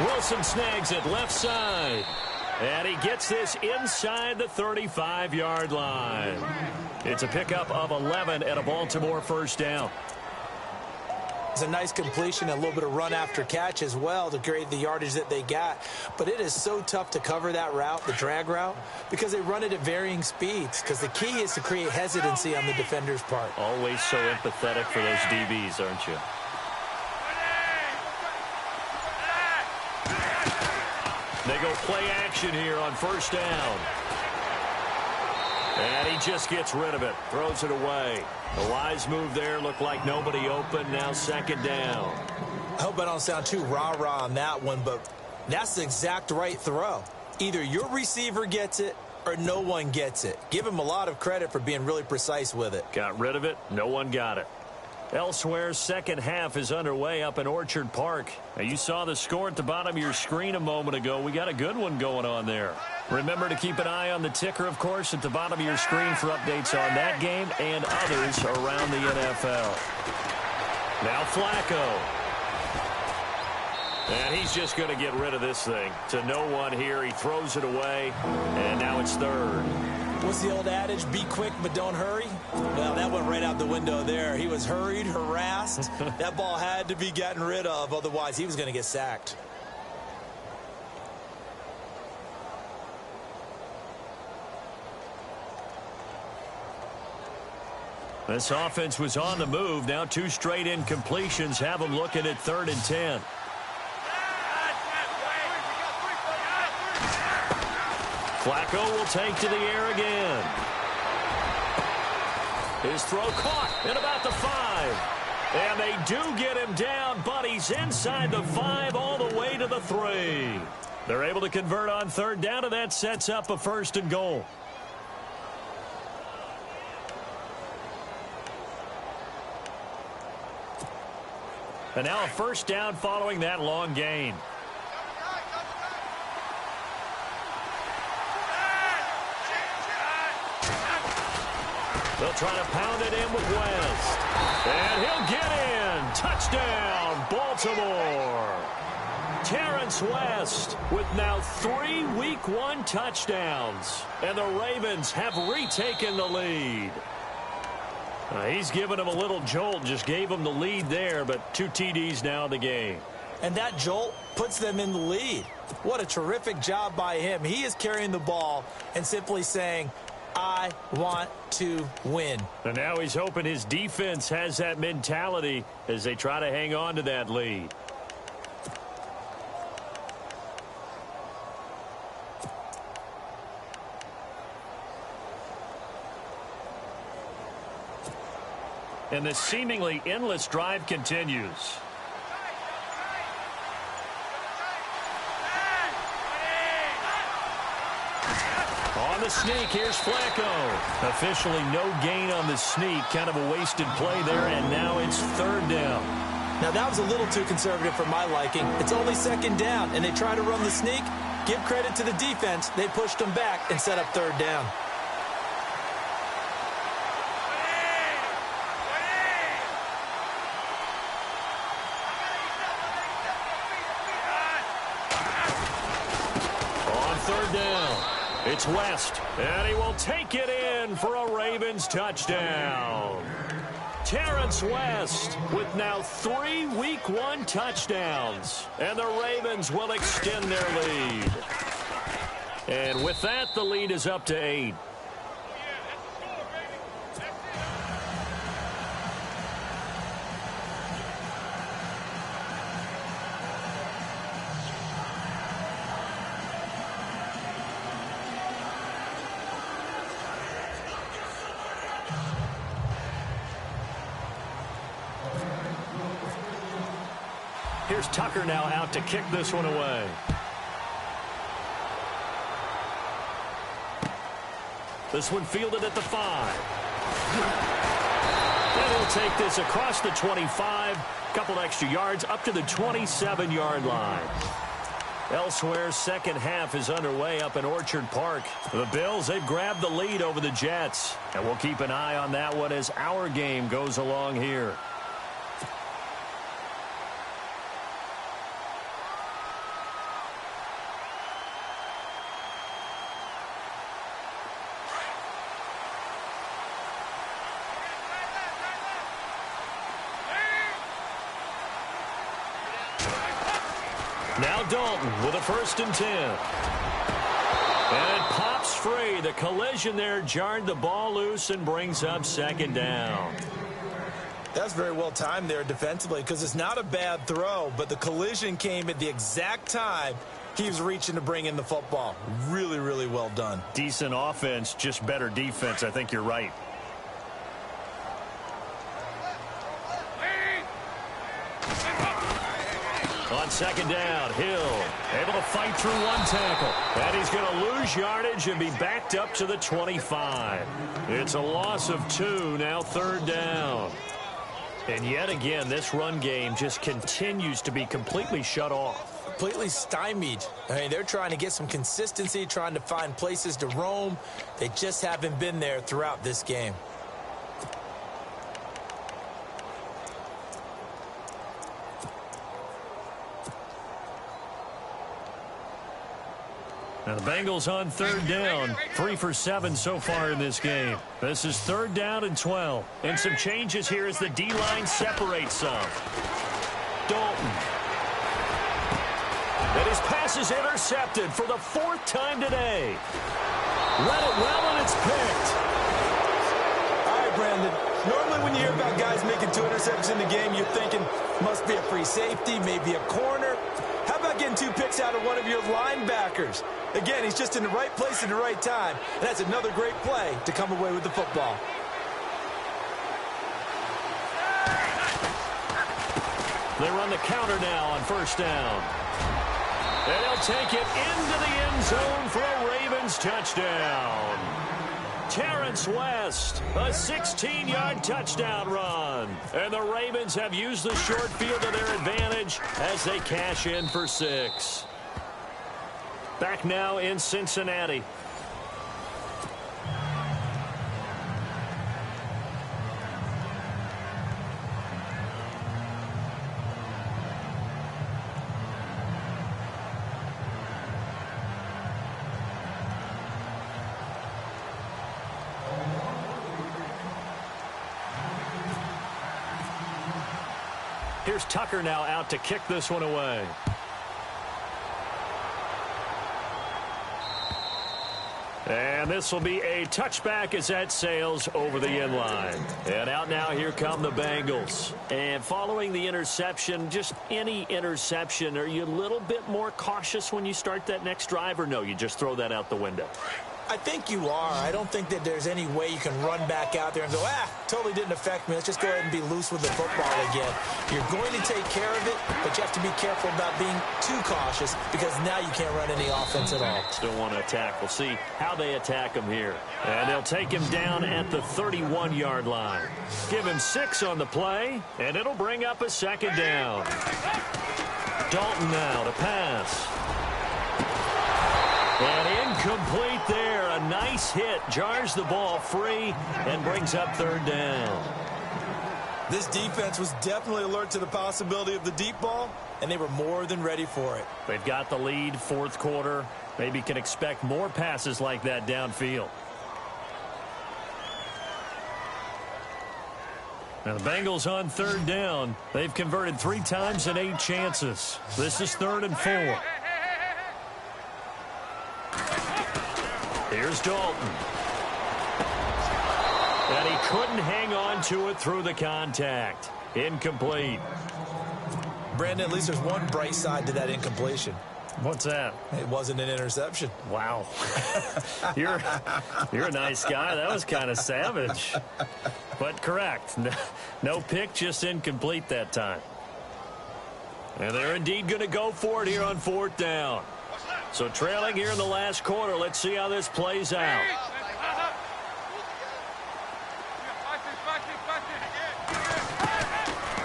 Wilson snags it left side. And he gets this inside the 35-yard line. It's a pickup of 11 and a Baltimore first down. It's a nice completion, a little bit of run after catch as well to create the yardage that they got. But it is so tough to cover that route, the drag route, because they run it at varying speeds. Because the key is to create hesitancy on the defender's part. Always so empathetic for those DBs, aren't you? They go play action here on first down. And he just gets rid of it. Throws it away. The wise move there. Looked like nobody open. Now second down. I hope I don't sound too rah-rah on that one, but that's the exact right throw. Either your receiver gets it or no one gets it. Give him a lot of credit for being really precise with it. Got rid of it. No one got it. Elsewhere, second half is underway up in Orchard Park. Now, you saw the score at the bottom of your screen a moment ago. We got a good one going on there. Remember to keep an eye on the ticker, of course, at the bottom of your screen for updates on that game and others around the NFL. Now Flacco. And he's just going to get rid of this thing. To no one here. He throws it away, and now it's third. What's the old adage? Be quick, but don't hurry? Well, that went right out the window there. He was hurried, harassed. That ball had to be gotten rid of. Otherwise, he was going to get sacked. This offense was on the move. Now 2 straight incompletions have them looking at 3rd and 10. Flacco will take to the air again. His throw caught at about the 5. And they do get him down, but he's inside the 5 all the way to the 3. They're able to convert on 3rd down, and that sets up a 1st and goal. And now a 1st down following that long gain. They'll try to pound it in with West. And he'll get in. Touchdown, Baltimore. Terrence West with now 3 Week 1 touchdowns. And the Ravens have retaken the lead. He's given him a little jolt, just gave him the lead there, but 2 TDs now in the game. And that jolt puts them in the lead. What a terrific job by him. He is carrying the ball and simply saying, I want to win. And now he's hoping his defense has that mentality as they try to hang on to that lead. And the seemingly endless drive continues. On the sneak, here's Flacco. Officially no gain on the sneak. Kind of a wasted play there, and now it's 3rd down. Now, that was a little too conservative for my liking. It's only 2nd down, and they try to run the sneak. Give credit to the defense. They pushed them back and set up 3rd down. third down. It's West, and he will take it in for a Ravens touchdown. Terrence West with now 3 Week 1 touchdowns, and the Ravens will extend their lead. And with that, the lead is up to 8. Here's Tucker now out to kick this one away. This one fielded at the 5. And he'll take this across the 25. Couple extra yards up to the 27-yard line. Elsewhere, second half is underway up in Orchard Park. The Bills, they've grabbed the lead over the Jets. And we'll keep an eye on that one as our game goes along here. Now Dalton with a 1st and 10. And it pops free. The collision there jarred the ball loose and brings up 2nd down. That's very well timed there defensively because it's not a bad throw, but the collision came at the exact time he was reaching to bring in the football. Really, really well done. Decent offense, just better defense. I think you're right. On 2nd down, Hill able to fight through one tackle. And he's going to lose yardage and be backed up to the 25. It's a loss of 2, now 3rd down. And yet again, this run game just continues to be completely shut off. Completely stymied. I mean, they're trying to get some consistency, trying to find places to roam. They just haven't been there throughout this game. Now the Bengals on 3rd down, 3 for 7 so far in this game. This is 3rd down and 12. And some changes here as the D-line separates some. Dalton. And his pass is intercepted for the 4th time today. Read it well, and it's picked. All right, Brandon. Normally when you hear about guys making 2 interceptions in the game, you're thinking must be a free safety, maybe a corner. How about getting 2 picks out of one of your linebackers? Again, he's just in the right place at the right time, and that's another great play to come away with the football. They run the counter now on 1st down. And he'll take it into the end zone for a Ravens touchdown. Terrence West, a 16-yard touchdown run. And the Ravens have used the short field to their advantage as they cash in for 6. Back now in Cincinnati. Here's Tucker now out to kick this one away. And this will be a touchback as that sails over the end line. And out now, here come the Bengals. And following the interception, just any interception, are you a little bit more cautious when you start that next drive, or no, you just throw that out the window? I think you are. I don't think that there's any way you can run back out there and go, totally didn't affect me. Let's just go ahead and be loose with the football again. You're going to take care of it, but you have to be careful about being too cautious because now you can't run any offense at all. Still want to attack. We'll see how they attack him here. And they'll take him down at the 31-yard line. Give him 6 on the play, and it'll bring up a 2nd down. Dalton now to pass. And incomplete there. A nice hit. Jars the ball free and brings up 3rd down. This defense was definitely alert to the possibility of the deep ball, and they were more than ready for it. They've got the lead, fourth quarter. Maybe can expect more passes like that downfield. Now the Bengals on third down. They've converted 3 times in 8 chances. This is 3rd and 4. Here's Dalton. And he couldn't hang on to it through the contact. Incomplete. Brandon, at least there's one bright side to that incompletion. What's that? It wasn't an interception. Wow. You're a nice guy. That was kind of savage. But correct. No pick, just incomplete that time. And they're indeed going to go for it here on 4th down. So trailing here in the last quarter. Let's see how this plays out.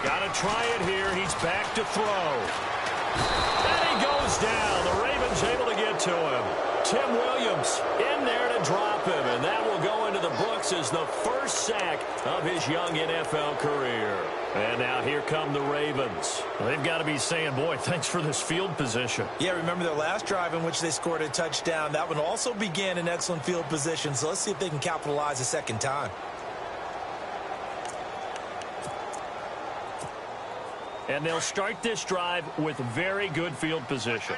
Got to try it here. He's back to throw. And he goes down. The Ravens able to get to him. Tim Williams in there to drop him. And that will go into the books as the first sack of his young NFL career. And now here come the Ravens. They've got to be saying, boy, thanks for this field position. Yeah, remember their last drive in which they scored a touchdown. That one also began in excellent field position. So let's see if they can capitalize a second time. And they'll start this drive with very good field position.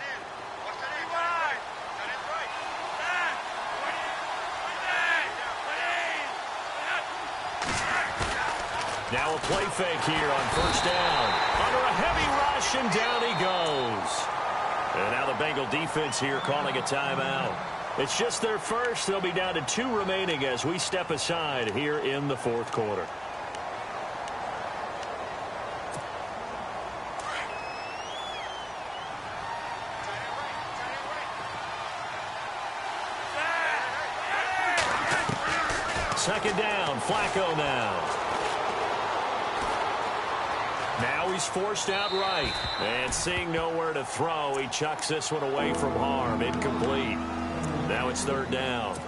Now a play fake here on 1st down. Under a heavy rush, and down he goes. And now the Bengal defense here calling a timeout. It's just their first. They'll be down to 2 remaining as we step aside here in the 4th quarter. Second down, Flacco now. Now he's forced out right. And seeing nowhere to throw, he chucks this one away from harm. Incomplete. Now it's 3rd down.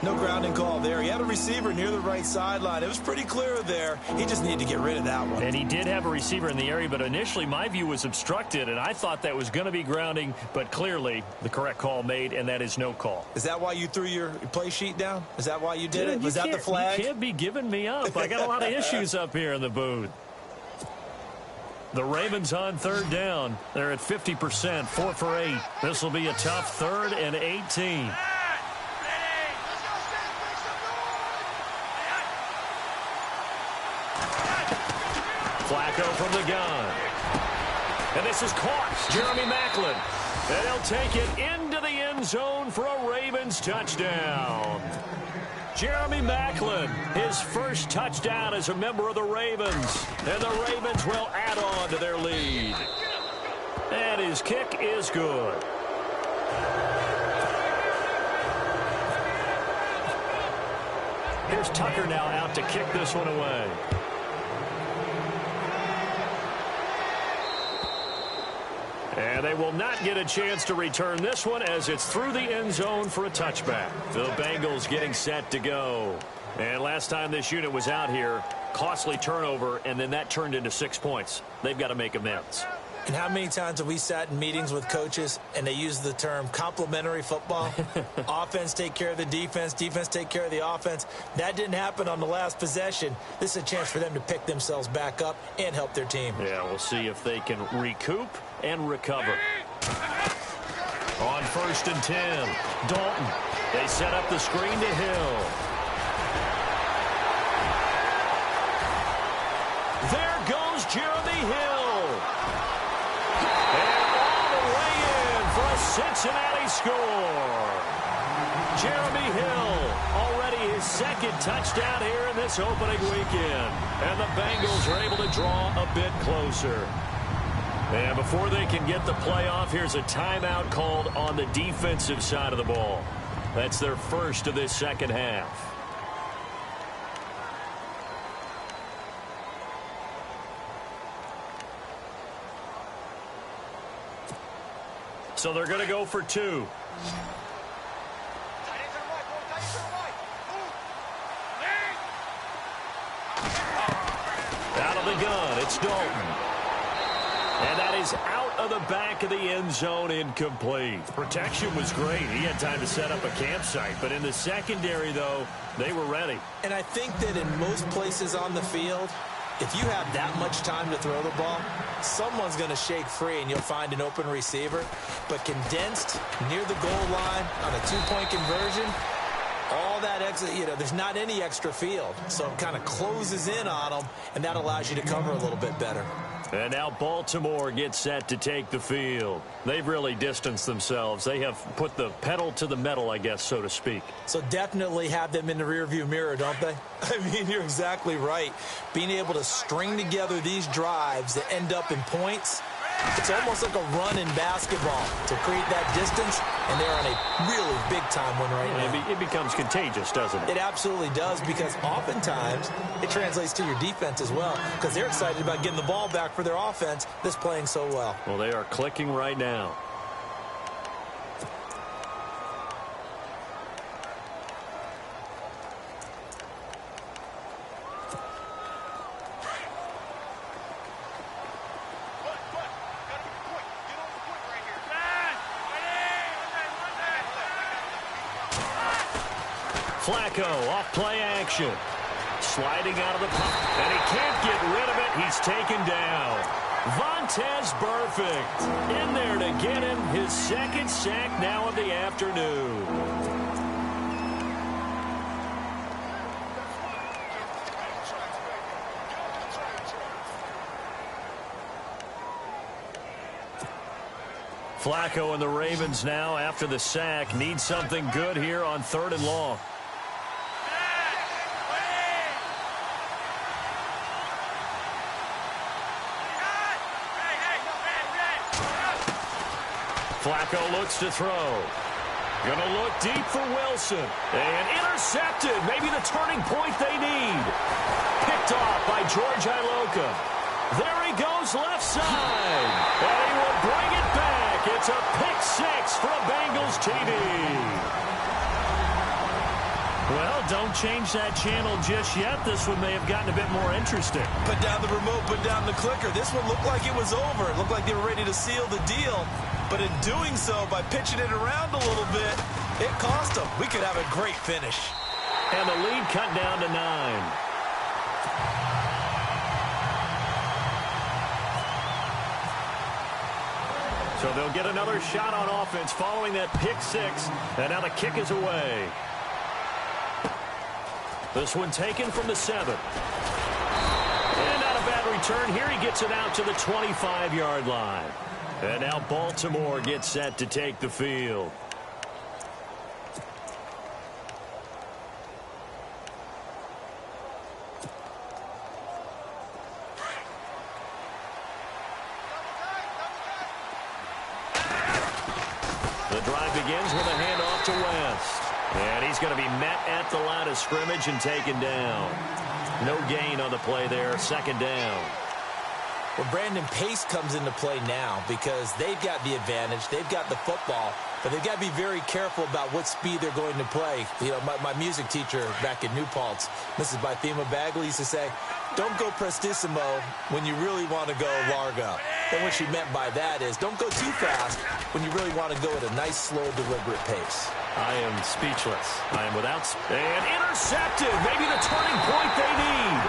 No grounding call there. He had a receiver near the right sideline. It was pretty clear there. He just needed to get rid of that one. And he did have a receiver in the area, but initially my view was obstructed, and I thought that was going to be grounding, but clearly the correct call made, and that is no call. Is that why you threw your play sheet down? Is that why you did it? Was that the flag? You can't be giving me up. I got a lot of issues up here in the booth. The Ravens on 3rd down. They're at 50%, 4 for 8. This will be a tough 3rd and 18. Flacco from the gun. And this is caught. Jeremy Maclin. And he'll take it into the end zone for a Ravens touchdown. Jeremy Maclin, his first touchdown as a member of the Ravens. And the Ravens will add on to their lead. And his kick is good. Here's Tucker now out to kick this one away. And they will not get a chance to return this one as it's through the end zone for a touchback. The Bengals getting set to go. And last time this unit was out here, costly turnover, and then that turned into 6 points. They've got to make amends. And how many times have we sat in meetings with coaches and they use the term complementary football? Offense take care of the defense, defense take care of the offense. That didn't happen on the last possession. This is a chance for them to pick themselves back up and help their team. Yeah, we'll see if they can recoup and recover. On 1st and 10, Dalton. They set up the screen to Hill. There goes Jeremy Hill. And all the way in for a Cincinnati score. Jeremy Hill, already his 2nd touchdown here in this opening weekend. And the Bengals are able to draw a bit closer. And before they can get the playoff, here's a timeout called on the defensive side of the ball. That's their first of this second half. So they're going to go for 2. It's Dalton. And that is out of the back of the end zone, incomplete. Protection was great. He had time to set up a campsite. But in the secondary, though, they were ready. And I think that in most places on the field, if you have that much time to throw the ball, someone's going to shake free and you'll find an open receiver. But condensed near the goal line on a two-point conversion, all that extra, there's not any extra field. So it kind of closes in on them, and that allows you to cover a little bit better. And now Baltimore gets set to take the field. They've really distanced themselves. They have put the pedal to the metal, I guess, so to speak. So definitely have them in the rearview mirror, don't they? I mean, you're exactly right. Being able to string together these drives that end up in points, it's almost like a run in basketball to create that distance, and they're on a really big-time one right now. It becomes contagious, doesn't it? It absolutely does, because oftentimes it translates to your defense as well, because they're excited about getting the ball back for their offense that's playing so well. Well, they are clicking right now. Flacco off play action. Sliding out of the pocket. And he can't get rid of it. He's taken down. Vontaze Burfict in there to get him his second sack now of the afternoon. Flacco and the Ravens now, after the sack, need something good here on 3rd and long. Flacco looks to throw. Gonna look deep for Wilson. And intercepted. Maybe the turning point they need. Picked off by George Iloka. There he goes left side. And he will bring it back. It's a pick six for a Bengals TD. Well, don't change that channel just yet. This one may have gotten a bit more interesting. Put down the remote, put down the clicker. This one looked like it was over. It looked like they were ready to seal the deal. But in doing so, by pitching it around a little bit, it cost them. We could have a great finish. And the lead cut down to 9. So they'll get another shot on offense following that pick six. And now the kick is away. This one taken from the 7. And not a bad return here. He gets it out to the 25-yard line. And now Baltimore gets set to take the field. The drive begins with a handoff to West. And he's going to be met at the line of scrimmage and taken down. No gain on the play there. 2nd down. Well, Brandon, pace comes into play now because they've got the advantage. They've got the football, but they've got to be very careful about what speed they're going to play. You know, my music teacher back in New Paltz, Mrs. Bythema Bagley, used to say, don't go prestissimo when you really want to go largo. And what she meant by that is don't go too fast when you really want to go at a nice, slow, deliberate pace. I am speechless. I am without... And intercepted. Maybe the turning point they need.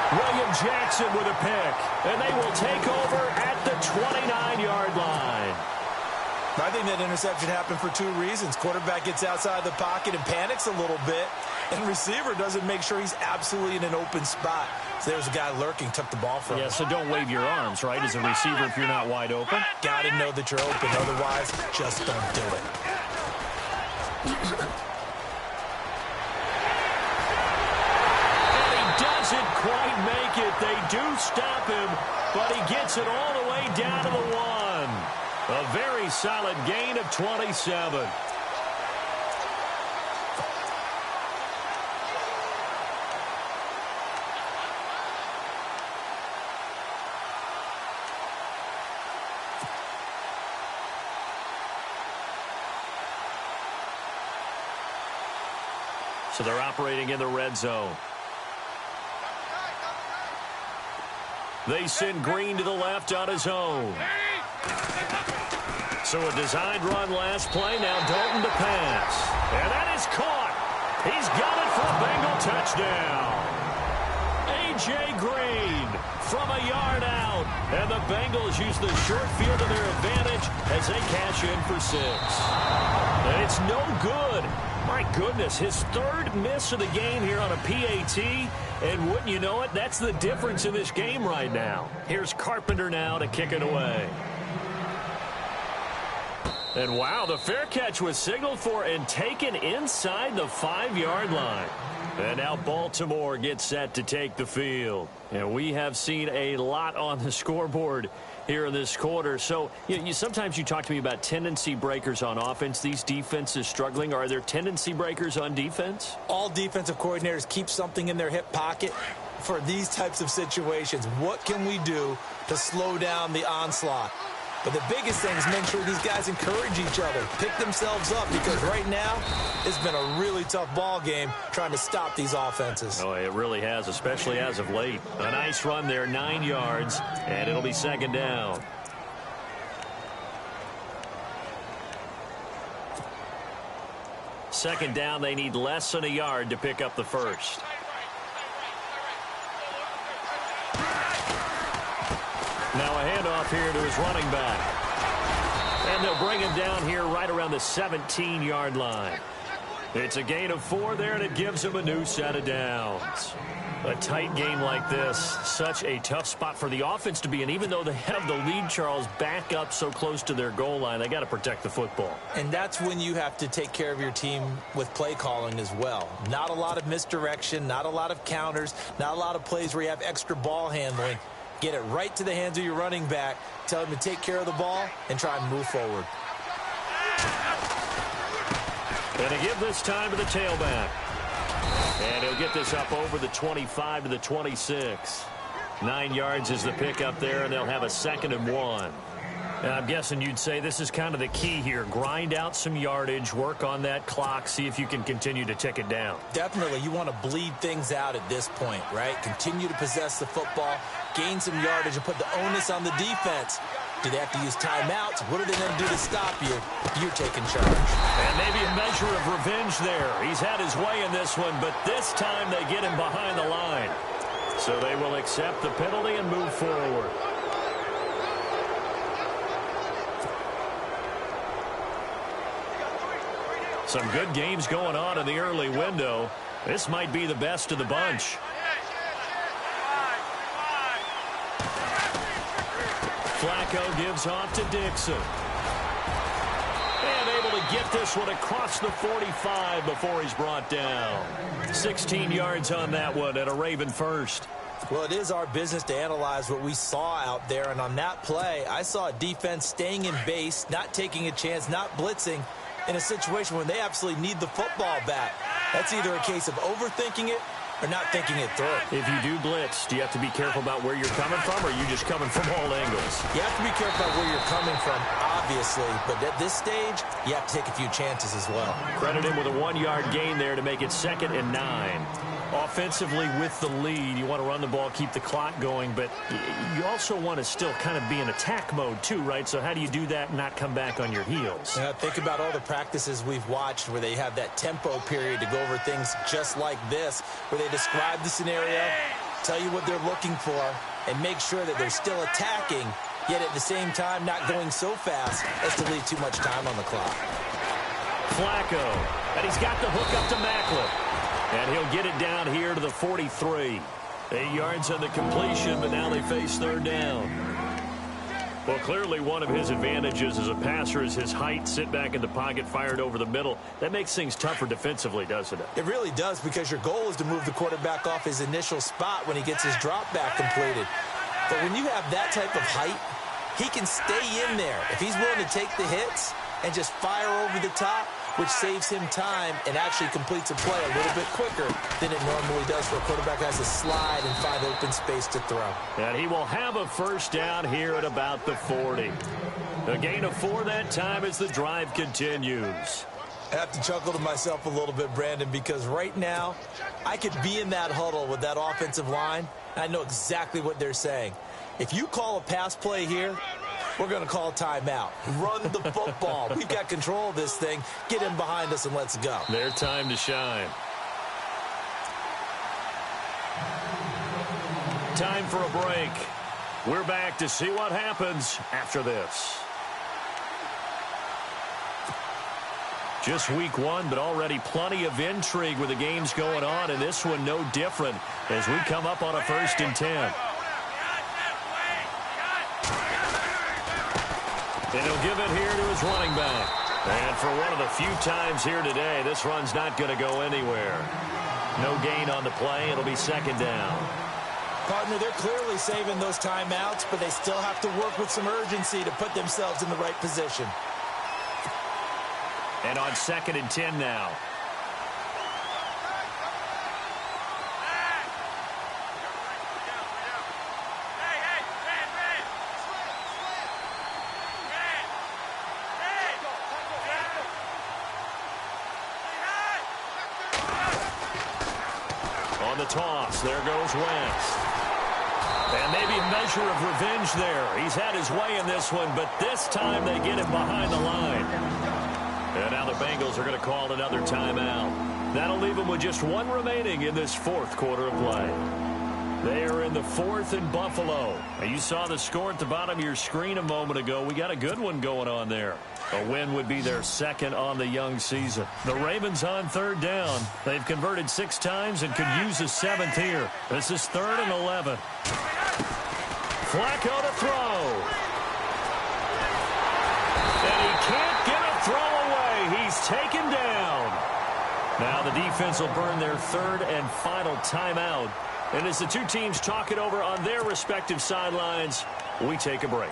William Jackson with a pick. And they will take over at the 29-yard line. I think that interception happened for 2 reasons. Quarterback gets outside the pocket and panics a little bit. And receiver doesn't make sure he's absolutely in an open spot. So there's a guy lurking, took the ball from him. Yeah, so don't wave your arms, right, as a receiver if you're not wide open. Got to know that you're open. Otherwise, just don't do it. And he doesn't quite make it. They do stop him, but he gets it all the way down to the 1. A very solid gain of 27. So they're operating in the red zone. They send Green to the left on his own. So a designed run last play. Now Dalton to pass. And that is caught. He's got it for a Bengal touchdown. A.J. Green from a yard out. And the Bengals use the short field to their advantage as they cash in for 6. And it's no good. My goodness, his third miss of the game here on a PAT. And wouldn't you know it, that's the difference in this game right now. Here's Carpenter now to kick it away. And wow, the fair catch was signaled for and taken inside the 5-yard line. And now Baltimore gets set to take the field. And we have seen a lot on the scoreboard here in this quarter. So sometimes you talk to me about tendency breakers on offense. These defenses struggling. Are there tendency breakers on defense? All defensive coordinators keep something in their hip pocket for these types of situations. What can we do to slow down the onslaught? But the biggest thing is make sure these guys encourage each other, pick themselves up, because right now it's been a really tough ball game trying to stop these offenses. Oh, it really has, especially as of late. A nice run there, 9 yards, and it'll be second down. Second down, they need less than a yard to pick up the first. Now a handoff here to his running back. And they'll bring him down here right around the 17-yard line. It's a gain of 4 there, and it gives him a new set of downs. A tight game like this, such a tough spot for the offense to be in. Even though they have the lead, Charles, back up so close to their goal line, they got to protect the football. And that's when you have to take care of your team with play calling as well. Not a lot of misdirection, not a lot of counters, not a lot of plays where you have extra ball handling. Get it right to the hands of your running back. Tell him to take care of the ball and try and move forward. And to give this time to the tailback. And he'll get this up over the 25 to the 26. 9 yards is the pickup there, and they'll have a 2nd and 1. And I'm guessing you'd say this is kind of the key here. Grind out some yardage, work on that clock, see if you can continue to tick it down. Definitely. You want to bleed things out at this point, right? Continue to possess the football, gain some yardage, and put the onus on the defense. Do they have to use timeouts? What are they going to do to stop you? You're taking charge. And maybe a measure of revenge there. He's had his way in this one, but this time they get him behind the line. So they will accept the penalty and move forward. Some good games going on in the early window. This might be the best of the bunch. Flacco gives off to Dixon. And able to get this one across the 45 before he's brought down. 16 yards on that one and a Raven first. Well, it is our business to analyze what we saw out there. And on that play, I saw a defense staying in base, not taking a chance, not blitzing, in a situation where they absolutely need the football back. That's either a case of overthinking it or not thinking it through. If you do blitz, do you have to be careful about where you're coming from, or are you just coming from all angles? You have to be careful about where you're coming from, obviously, but at this stage, you have to take a few chances as well. Credit him with a 1-yard gain there to make it 2nd and 9. Offensively with the lead, you want to run the ball, keep the clock going, but you also want to still kind of be in attack mode too, right? So how do you do that and not come back on your heels? Yeah, think about all the practices we've watched where they have that tempo period to go over things just like this, where they describe the scenario, tell you what they're looking for, and make sure that they're still attacking, yet at the same time not going so fast as to leave too much time on the clock. Flacco, and he's got the hook up to Macklin. And he'll get it down here to the 43. 8 yards on the completion, but now they face 3rd down. Well, clearly one of his advantages as a passer is his height. Sit back in the pocket, fired over the middle. That makes things tougher defensively, doesn't it? It really does, because your goal is to move the quarterback off his initial spot when he gets his drop back completed. But when you have that type of height, he can stay in there. If he's willing to take the hits and just fire over the top, which saves him time and actually completes a play a little bit quicker than it normally does for a quarterback who has to slide and find open space to throw. And he will have a 1st down here at about the 40. A gain of 4 that time as the drive continues. I have to chuckle to myself a little bit, Brandon, because right now I could be in that huddle with that offensive line. I know exactly what they're saying. If you call a pass play here, we're going to call timeout. Run the football. We've got control of this thing. Get him behind us and let's go. Their time to shine. Time for a break. We're back to see what happens after this. Just week one, but already plenty of intrigue with the games going on, and this one no different as we come up on a 1st and 10. And he'll give it here to his running back. And for one of the few times here today, this run's not going to go anywhere. No gain on the play. It'll be 2nd down. Partner, they're clearly saving those timeouts, but they still have to work with some urgency to put themselves in the right position. And on 2nd and 10 now. On the toss, there goes Wentz. And maybe a measure of revenge there. He's had his way in this one, but this time they get him behind the line. And now the Bengals are going to call another timeout. That'll leave them with just one remaining in this 4th quarter of play. They are in the 4th in Buffalo. And you saw the score at the bottom of your screen a moment ago. We got a good one going on there. A win would be their 2nd on the young season. The Ravens on 3rd down. They've converted 6 times and could use a 7th here. This is 3rd and 11. Flacco to throw. And he can't get a throw away. He's taken down. Now the defense will burn their 3rd and final timeout. And as the two teams talk it over on their respective sidelines, we take a break.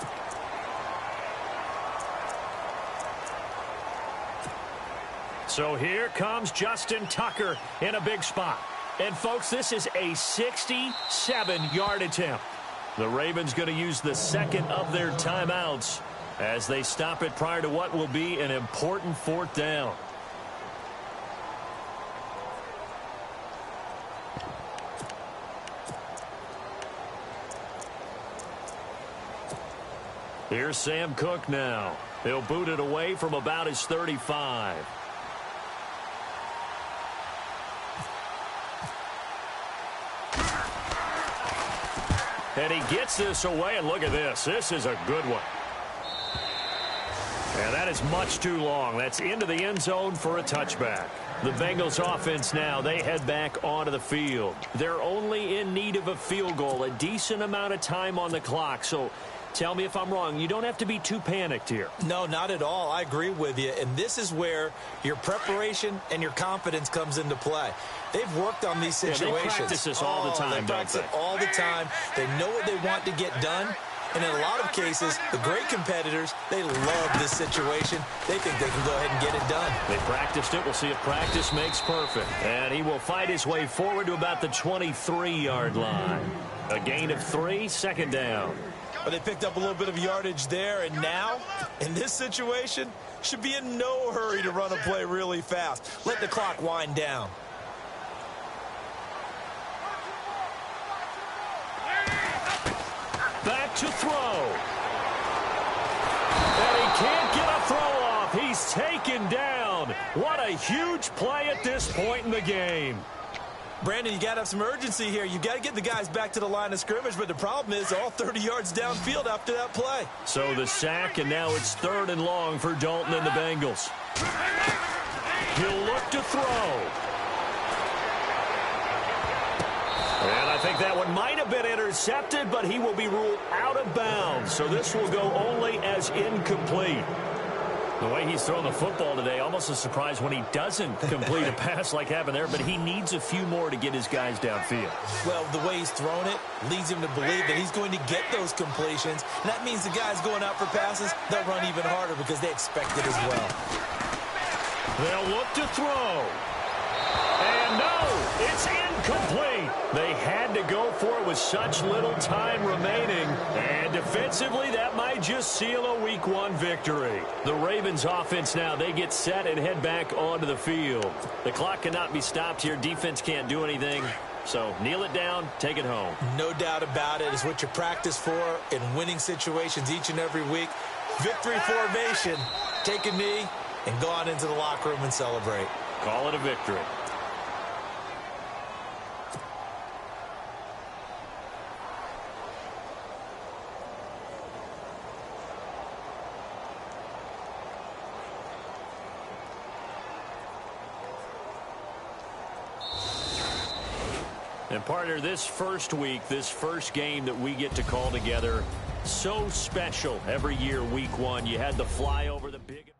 So here comes Justin Tucker in a big spot. And, folks, this is a 67-yard attempt. The Ravens going to use the 2nd of their timeouts as they stop it prior to what will be an important 4th down. Here's Sam Cook now. He'll boot it away from about his 35. And he gets this away, and look at this. This is a good one. And that is much too long. That's into the end zone for a touchback. The Bengals offense now, they head back onto the field. They're only in need of a field goal, a decent amount of time on the clock. So tell me if I'm wrong. You don't have to be too panicked here. No, not at all. I agree with you. And this is where your preparation and your confidence comes into play. They've worked on these situations. Yeah, they practice this all the time, they practice it all the time. They know what they want to get done. And in a lot of cases, the great competitors, they love this situation. They think they can go ahead and get it done. They practiced it. We'll see if practice makes perfect. And he will fight his way forward to about the 23-yard line. A gain of 3, 2nd down. But they picked up a little bit of yardage there, and now, in this situation, should be in no hurry to run a play really fast. Let the clock wind down. Back to throw. And he can't get a throw off. He's taken down. What a huge play at this point in the game. Brandon, you got to have some urgency here. You got to get the guys back to the line of scrimmage, but the problem is all 30 yards downfield after that play. So the sack, and now it's 3rd and long for Dalton and the Bengals. He'll look to throw. And I think that one might have been intercepted, but he will be ruled out of bounds. So this will go only as incomplete. The way he's thrown the football today, almost a surprise when he doesn't complete a pass like happened there, but he needs a few more to get his guys downfield. Well, the way he's thrown it leads him to believe that he's going to get those completions. And that means the guys going out for passes, they'll run even harder because they expect it as well. They'll look to throw. And no, it's incomplete. They had to go for it with such little time remaining. And defensively, that might just seal a Week 1 victory. The Ravens offense now, they get set and head back onto the field. The clock cannot be stopped here. Defense can't do anything. So kneel it down, take it home. No doubt about it. It's what you practice for in winning situations each and every week. Victory formation. Take a knee and go on into the locker room and celebrate. Call it a victory. And partner, this first week, this first game that we get to call together, so special every year, week one. You had the fly over the big...